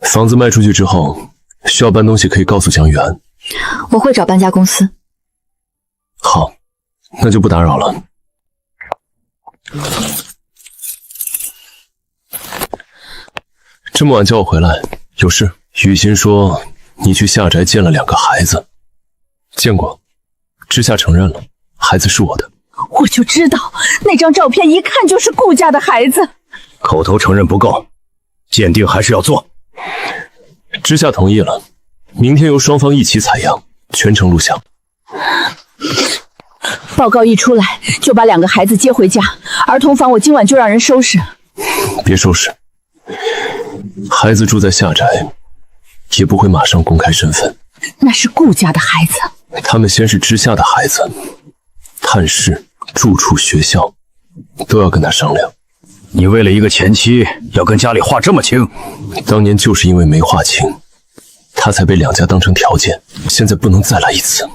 房子卖出去之后，需要搬东西可以告诉江玉安。我会找搬家公司。好，那就不打扰了。这么晚叫我回来，有事？雨欣说你去夏宅见了2个孩子。见过，之夏承认了，孩子是我的。我就知道那张照片一看就是顾家的孩子。口头承认不够，鉴定还是要做。之夏同意了，明天由双方一起采样，全程录像。报告一出来，就把2个孩子接回家。儿童房我今晚就让人收拾。别收拾，孩子住在夏宅，也不会马上公开身份。那是顾家的孩子。他们先是之夏的孩子，探视、住处、学校，都要跟他商量。你为了一个前妻，要跟家里划这么清？当年就是因为没划清，他才被2家当成条件，现在不能再来一次。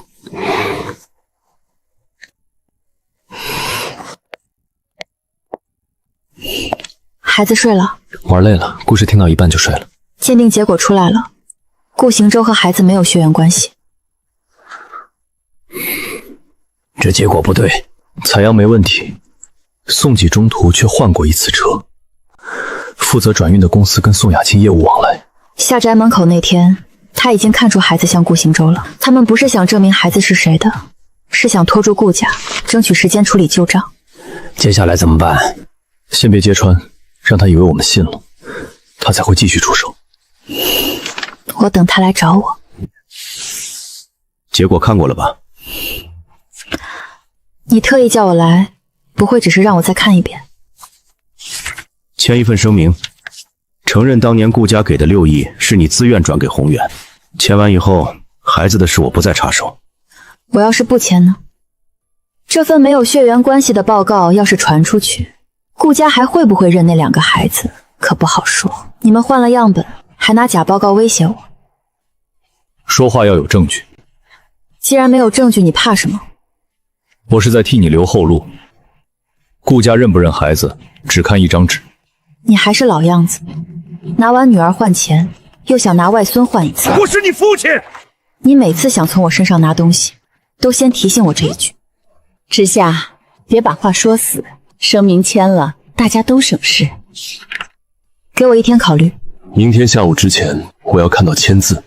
孩子睡了，玩累了，故事听到一半就睡了。鉴定结果出来了，顾行舟和孩子没有血缘关系。这结果不对。采样没问题，宋季中途却换过一次车，负责转运的公司跟宋雅清业务往来。下宅门口那天，他已经看出孩子像顾行舟了。他们不是想证明孩子是谁的，是想拖住顾家，争取时间处理旧账。接下来怎么办？先别揭穿，让他以为我们信了，他才会继续出手。我等他来找我。结果看过了吧？你特意叫我来，不会只是让我再看一遍？签一份声明，承认当年顾家给的6亿是你自愿转给宏远。签完以后，孩子的事我不再插手。我要是不签呢？这份没有血缘关系的报告要是传出去，顾家还会不会认那2个孩子，可不好说。你们换了样本，还拿假报告威胁我。说话要有证据。既然没有证据，你怕什么？我是在替你留后路。顾家认不认孩子，只看一张纸。你还是老样子，拿完女儿换钱，又想拿外孙换一次。我是你父亲。你每次想从我身上拿东西，都先提醒我这一句。之夏，别把话说死，声明签了，大家都省事。给我1天考虑。明天下午之前，我要看到签字。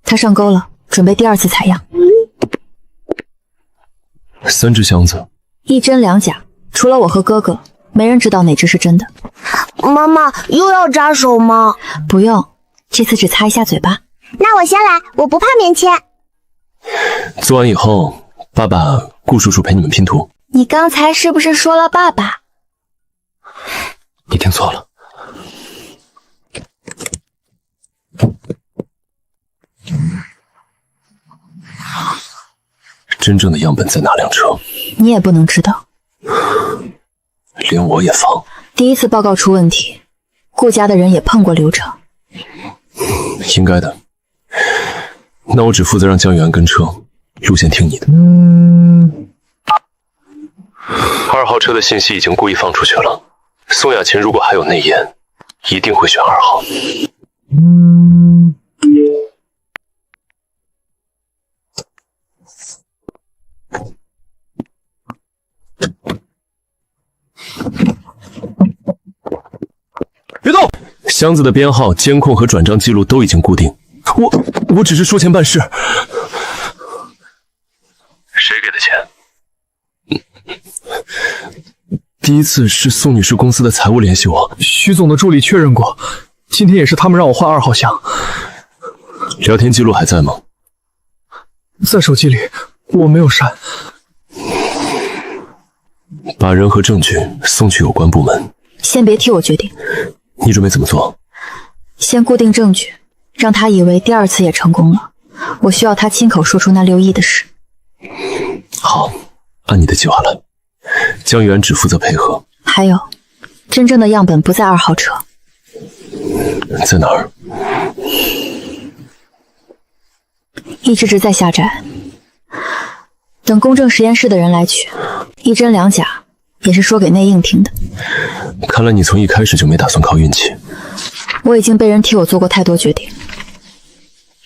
他上钩了，准备第2次采样。3只箱子，1真2假，除了我和哥哥，没人知道哪只是真的。妈妈又要扎手吗？不用，这次只擦一下嘴巴。那我先来，我不怕免签。做完以后，爸爸、顾叔叔陪你们拼图。你刚才是不是说了爸爸？你听错了。真正的样本在哪辆车？你也不能知道。连我也防。第1次报告出问题，顾家的人也碰过流程。应该的。那我只负责让江玉安跟车，路线听你的。2号车的信息已经故意放出去了。宋雅琴如果还有内烟，一定会选2号。别动！箱子的编号、监控和转账记录都已经固定。我只是说钱办事。谁给的钱？第1次是宋女士公司的财务联系我，徐总的助理确认过，今天也是他们让我换2号箱。聊天记录还在吗？在手机里，我没有删。把人和证据送去有关部门，先别替我决定。你准备怎么做？先固定证据，让他以为第2次也成功了。我需要他亲口说出那6亿的事。好，按你的计划来。江源只负责配合。还有，真正的样本不在2号车。在哪儿？一直在下宅，等公证实验室的人来取，一真两假，也是说给内应听的。看来你从一开始就没打算靠运气。我已经被人替我做过太多决定，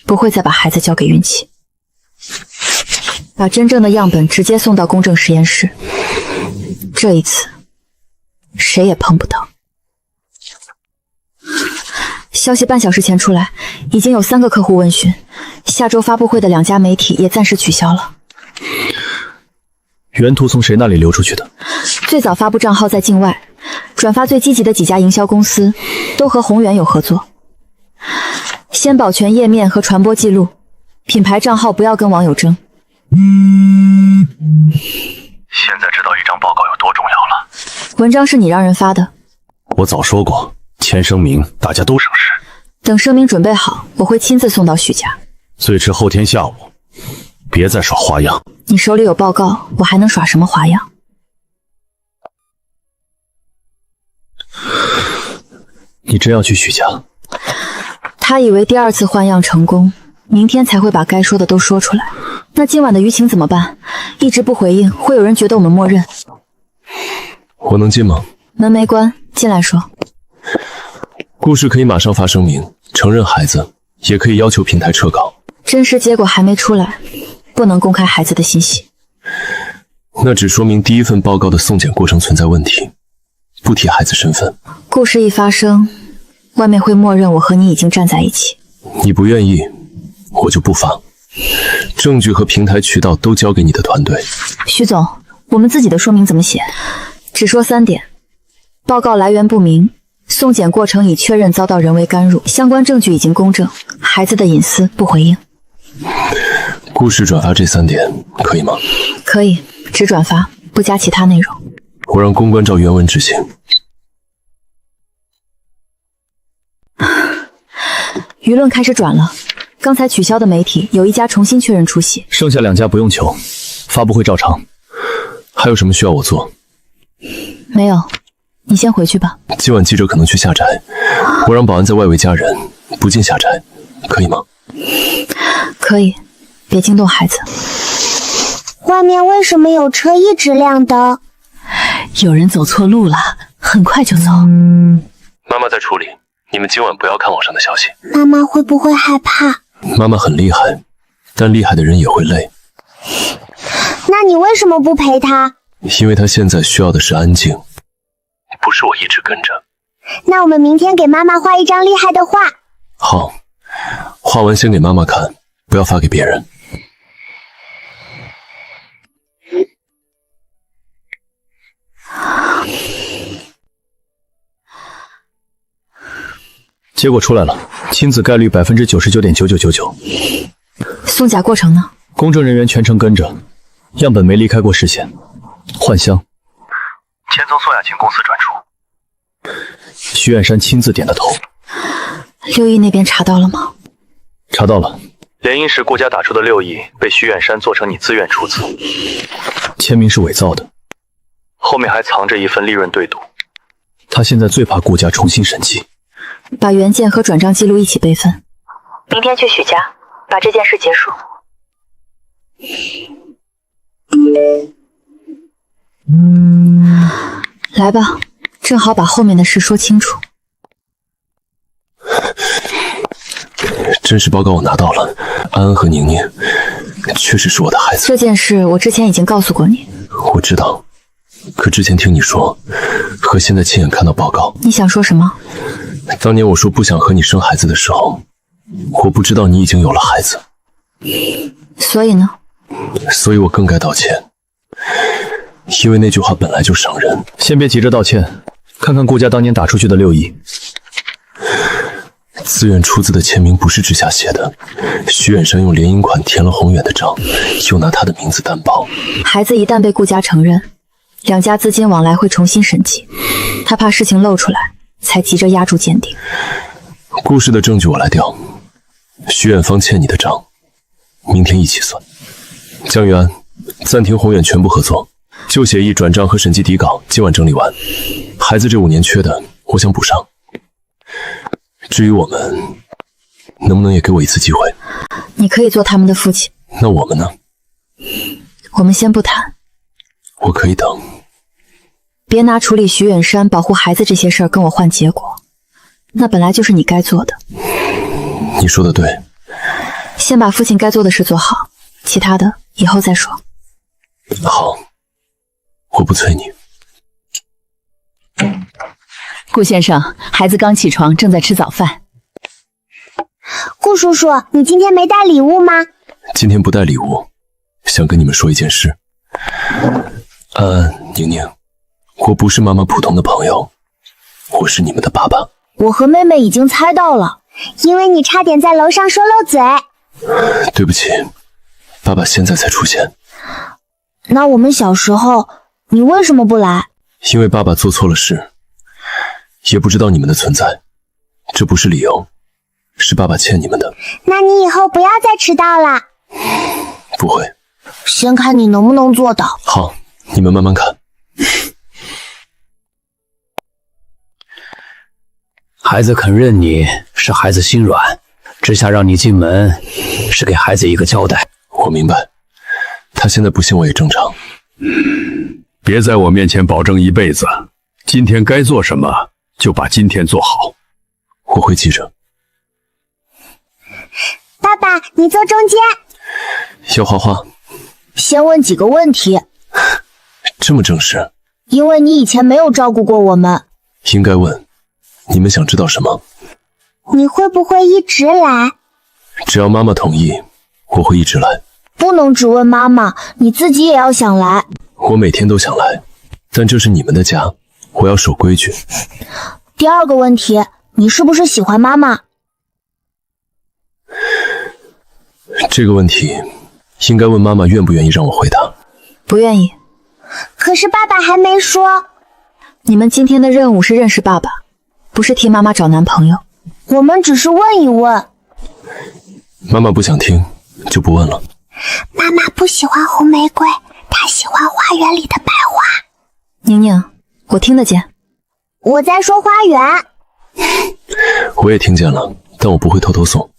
不会再把孩子交给运气。把真正的样本直接送到公证实验室，这一次谁也碰不到。消息半小时前出来，已经有3个客户问询，下周发布会的2家媒体也暂时取消了。原图从谁那里流出去的？最早发布账号在境外，转发最积极的几家营销公司都和宏源有合作。先保全页面和传播记录，品牌账号不要跟网友争。现在知道一张报告有多重要了。文章是你让人发的，我早说过，签声明大家都省事。等声明准备好，我会亲自送到许家。最迟后天下午，别再耍花样。你手里有报告，我还能耍什么花样？你真要去许家？他以为第2次换样成功，明天才会把该说的都说出来。那今晚的舆情怎么办？一直不回应，会有人觉得我们默认。我能进吗？门没关，进来说。故事可以马上发声明，承认孩子，也可以要求平台撤稿。真实结果还没出来，不能公开孩子的信息。那只说明第1份报告的送检过程存在问题，不提孩子身份。故事一发生，外面会默认我和你已经站在一起。你不愿意，我就不发。证据和平台渠道都交给你的团队。徐总，我们自己的说明怎么写？只说3点：报告来源不明，送检过程已确认遭到人为干预，相关证据已经公证，孩子的隐私不回应。故事转发这3点可以吗？可以，只转发，不加其他内容。我让公关照原文执行。舆论开始转了，刚才取消的媒体有1家重新确认出席，剩下2家不用求，发布会照常。还有什么需要我做？没有，你先回去吧。今晚记者可能去下宅，我让保安在外围加人，不进下宅，可以吗？可以，别惊动孩子。外面为什么有车一直亮灯？有人走错路了，很快就走。妈妈在处理，你们今晚不要看网上的消息。妈妈会不会害怕？妈妈很厉害，但厉害的人也会累。那你为什么不陪她？因为她现在需要的是安静，不是我一直跟着。那我们明天给妈妈画一张厉害的画。好，画完先给妈妈看，不要发给别人。结果出来了，亲子概率99.9999%。送甲过程呢？公证人员全程跟着，样本没离开过视线。换箱，钱从宋雅琴公司转出。徐远山亲自点的头。6亿那边查到了吗？查到了。联姻时顾家打出的6亿被徐远山做成你自愿出资，签名是伪造的，后面还藏着一份利润对赌。他现在最怕顾家重新审计。把原件和转账记录一起备份，明天去许家把这件事结束。来吧，正好把后面的事说清楚。真实报告我拿到了，安安和宁宁确实是我的孩子。这件事我之前已经告诉过你。我知道，可之前听你说，和现在亲眼看到报告，你想说什么？当年我说不想和你生孩子的时候，我不知道你已经有了孩子。所以呢？所以我更该道歉，因为那句话本来就伤人。先别急着道歉，看看顾家当年打出去的6亿。自愿出资的签名不是之下写的，徐远山用联姻款填了宏远的账，又拿他的名字担保。孩子一旦被顾家承认，两家资金往来会重新审计，他怕事情露出来，才急着压住鉴定。顾氏的证据我来调，徐远芳欠你的账，明天一起算。江玉安，暂停宏远全部合作，旧协议、转账和审计底稿今晚整理完。孩子这5年缺的，我想补上。至于我们，能不能也给我一次机会？你可以做他们的父亲。那我们呢？我们先不谈。我可以等。别拿处理徐远山、保护孩子这些事儿跟我换结果，那本来就是你该做的。你说的对。先把父亲该做的事做好，其他的以后再说。好，我不催你。顾先生，孩子刚起床，正在吃早饭。顾叔叔，你今天没带礼物吗？今天不带礼物，想跟你们说一件事。宁宁，我不是妈妈普通的朋友，我是你们的爸爸。我和妹妹已经猜到了，因为你差点在楼上说漏嘴。对不起，爸爸现在才出现。那我们小时候，你为什么不来？因为爸爸做错了事，也不知道你们的存在，这不是理由，是爸爸欠你们的。那你以后不要再迟到了。不会。先看你能不能做到。好，你们慢慢看。孩子肯认你是孩子心软，之下让你进门是给孩子一个交代。我明白，他现在不信我也正常。别在我面前保证一辈子，今天该做什么就把今天做好。我会记着。爸爸，你坐中间。要画画。先问几个问题。这么正式？因为你以前没有照顾过我们。应该问。你们想知道什么？你会不会一直来？只要妈妈同意，我会一直来。不能只问妈妈，你自己也要想来。我每天都想来，但这是你们的家，我要守规矩。第二个问题，你是不是喜欢妈妈？这个问题应该问妈妈愿不愿意让我回答。不愿意。可是爸爸还没说。你们今天的任务是认识爸爸，不是替妈妈找男朋友。我们只是问一问。妈妈不想听，就不问了。妈妈不喜欢红玫瑰，她喜欢花园里的白花。宁宁，我听得见。我在说花园。我也听见了，但我不会偷偷送。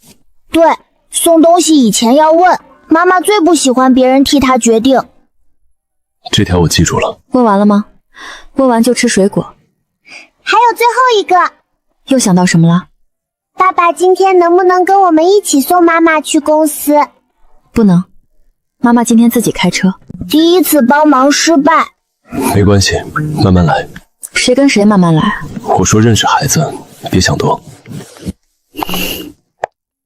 对，送东西以前要问。妈妈最不喜欢别人替她决定。这条我记住了。问完了吗？问完就吃水果。还有最后一个。又想到什么了？爸爸今天能不能跟我们一起送妈妈去公司？不能，妈妈今天自己开车。第一次帮忙失败。没关系，慢慢来。谁跟谁慢慢来？我说认识孩子，别想多。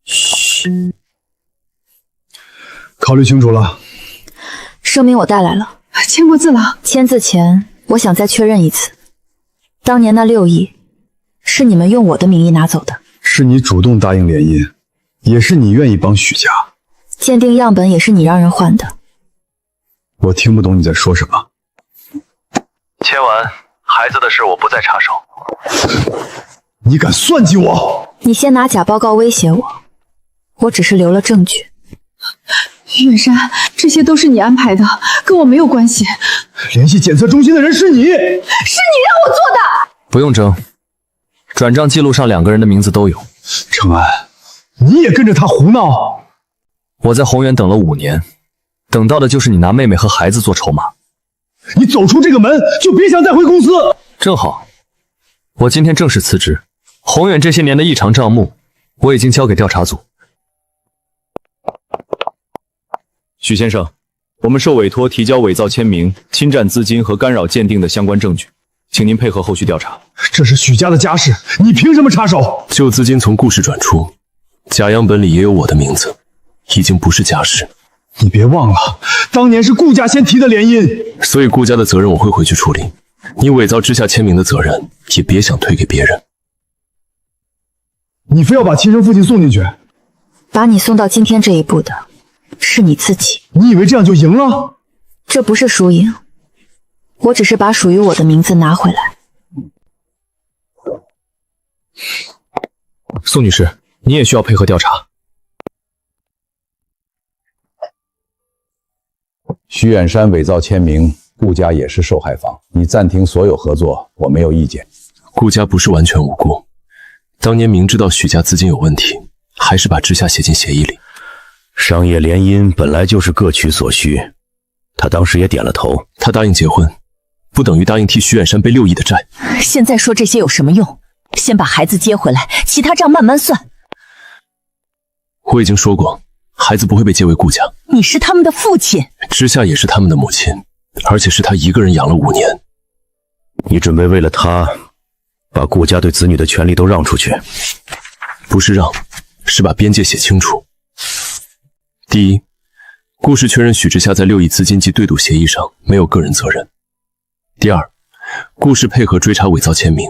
嘘，考虑清楚了。声明我带来了。签过字了。签字前，我想再确认一次，当年那6亿是你们用我的名义拿走的。是你主动答应联姻，也是你愿意帮许家。鉴定样本也是你让人换的。我听不懂你在说什么。签完，孩子的事我不再插手。你敢算计我？你先拿假报告威胁我，我只是留了证据。远山，这些都是你安排的，跟我没有关系。联系检测中心的人是你，是你让我做的。不用争，转账记录上2个人的名字都有。程安，你也跟着他胡闹？我在宏源等了5年，等到的就是你拿妹妹和孩子做筹码。你走出这个门，就别想再回公司。正好，我今天正式辞职。宏远这些年的异常账目，我已经交给调查组。许先生，我们受委托提交伪造签名、侵占资金和干扰鉴定的相关证据，请您配合后续调查。这是许家的家事，你凭什么插手？旧资金从顾氏转出，假样本里也有我的名字，已经不是家事。你别忘了，当年是顾家先提的联姻，所以顾家的责任我会回去处理。你伪造之下签名的责任，也别想推给别人。你非要把亲生父亲送进去？把你送到今天这一步的是你自己。你以为这样就赢了？这不是输赢，我只是把属于我的名字拿回来。宋女士，你也需要配合调查。徐远山伪造签名，顾家也是受害方，你暂停所有合作，我没有意见。顾家不是完全无辜，当年明知道许家资金有问题，还是把之夏写进协议里。商业联姻本来就是各取所需，他当时也点了头。他答应结婚，不等于答应替徐远山背6亿的债。现在说这些有什么用？先把孩子接回来，其他账慢慢算。我已经说过，孩子不会被接为顾家。你是他们的父亲，之夏也是他们的母亲，而且是他一个人养了5年。你准备为了他，把顾家对子女的权利都让出去？不是让，是把边界写清楚。第一，顾氏确认许之夏在6亿资金及对赌协议上没有个人责任。第二，顾氏配合追查伪造签名。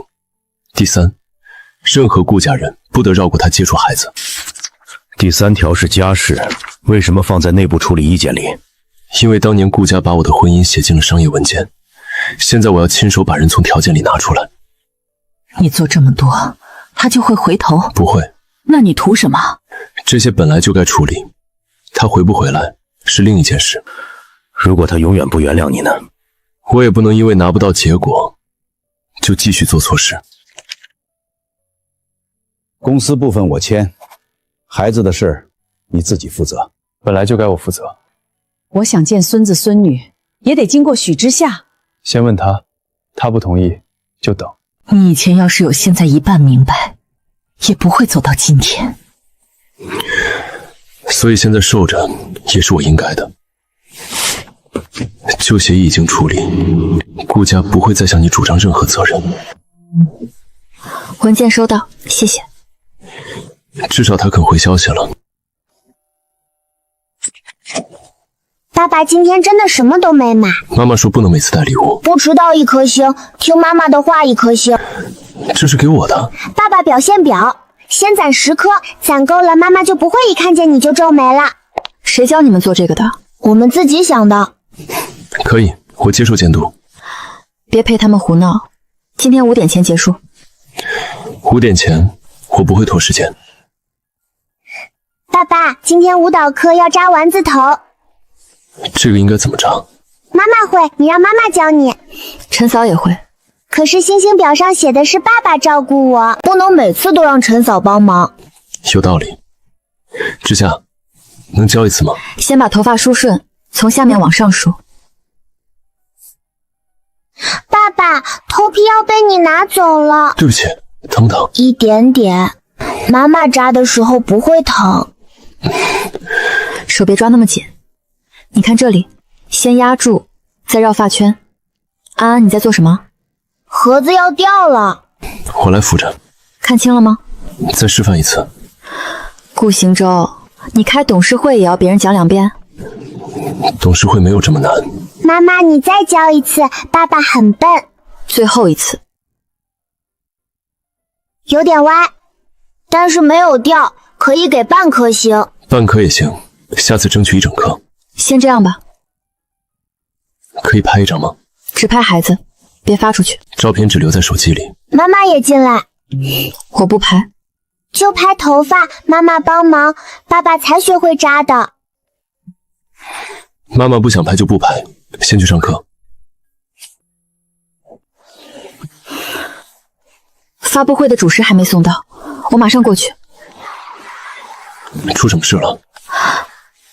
第三，任何顾家人不得绕过他接触孩子。第3条是家事，为什么放在内部处理意见里？因为当年顾家把我的婚姻写进了商业文件，现在我要亲手把人从条件里拿出来。你做这么多，他就会回头？不会。那你图什么？这些本来就该处理，他回不回来是另一件事。如果他永远不原谅你呢？我也不能因为拿不到结果，就继续做错事。公司部分我签，孩子的事你自己负责。本来就该我负责。我想见孙子孙女，也得经过许之夏。先问他，他不同意就等。你以前要是有现在一半明白，也不会走到今天。所以现在受着也是我应该的。旧协议已经处理，顾家不会再向你主张任何责任。文件收到，谢谢。至少他肯回消息了。爸爸今天真的什么都没买。妈妈说不能每次带礼物。不迟到1颗星，听妈妈的话1颗星。这是给我的。爸爸表现表，先攒10颗，攒够了妈妈就不会一看见你就皱眉了。谁教你们做这个的？我们自己想的。可以，我接受监督。别陪他们胡闹。今天5点前结束。5点前，我不会拖时间。爸爸，今天舞蹈课要扎丸子头。这个应该怎么扎？妈妈会，你让妈妈教你。陈嫂也会。可是星星表上写的是爸爸照顾我，不能每次都让陈嫂帮忙。有道理。之夏，能教一次吗？先把头发梳顺，从下面往上梳。爸爸，头皮要被你拿走了。对不起，疼不疼？一点点，妈妈扎的时候不会疼。手别抓那么紧。你看这里，先压住，再绕发圈。安安，你在做什么？盒子要掉了。我来扶着。看清了吗？再示范一次。顾行舟，你开董事会也要别人讲2遍？董事会没有这么难。妈妈，你再教一次，爸爸很笨。最后一次。有点歪，但是没有掉，可以给半颗星。半颗也行，下次争取1整颗。先这样吧。可以拍一张吗？只拍孩子，别发出去。照片只留在手机里。妈妈也进来。我不拍。就拍头发，妈妈帮忙，爸爸才学会扎的。妈妈不想拍就不拍，先去上课。发布会的主食还没送到，我马上过去。出什么事了？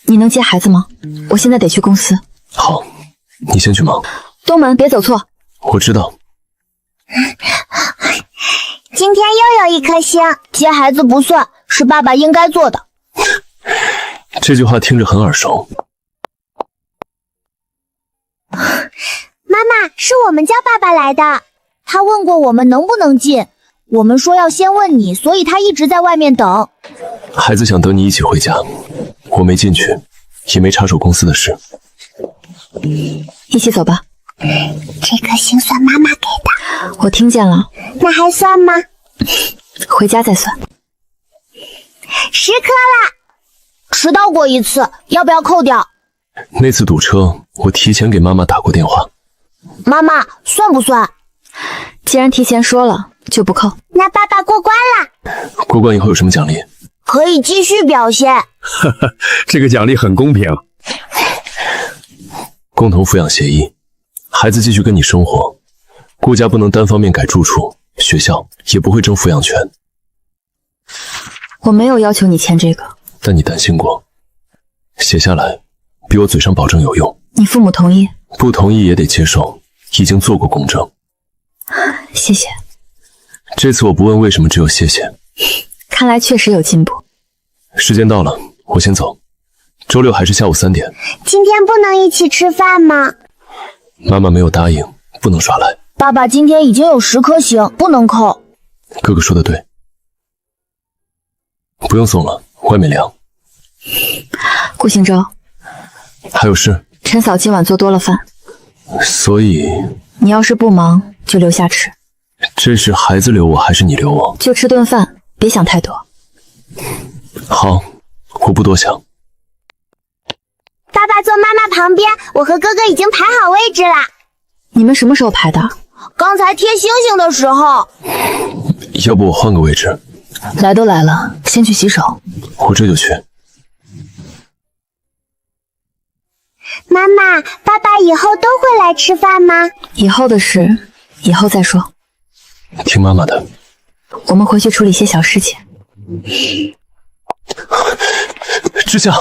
你能接孩子吗？我现在得去公司。好，你先去忙。东门别走错。我知道。今天又有1颗星。接孩子不算，是爸爸应该做的。这句话听着很耳熟。妈妈，是我们叫爸爸来的。他问过我们能不能进，我们说要先问你，所以他一直在外面等。孩子想等你一起回家，我没进去，也没插手公司的事。一起走吧。这颗星算妈妈给的。我听见了。那还算吗？回家再算。10颗了。迟到过1次，要不要扣掉？那次堵车，我提前给妈妈打过电话。妈妈，算不算？既然提前说了，就不扣。那爸爸过关了。过关以后有什么奖励？可以继续表现。哈哈，这个奖励很公平。共同抚养协议，孩子继续跟你生活，顾家不能单方面改住处，学校也不会争抚养权。我没有要求你签这个，但你担心过，写下来，比我嘴上保证有用。你父母同意？不同意也得接受，已经做过公证。谢谢。这次我不问为什么，只有谢谢。看来确实有进步。时间到了，我先走。周六还是下午3点。今天不能一起吃饭吗？妈妈没有答应，不能耍赖。爸爸今天已经有10颗星，不能扣。哥哥说的对。不用送了，外面凉。顾行舟，还有事？陈嫂今晚做多了饭，所以你要是不忙就留下吃。这是孩子留我还是你留我？就吃顿饭，别想太多。好，我不多想。爸爸坐妈妈旁边，我和哥哥已经排好位置啦。你们什么时候排的？刚才贴星星的时候。要不我换个位置？来都来了，先去洗手。我这就去。妈妈，爸爸以后都会来吃饭吗？以后的事，以后再说。听妈妈的。我们回去处理些小事情。知夏，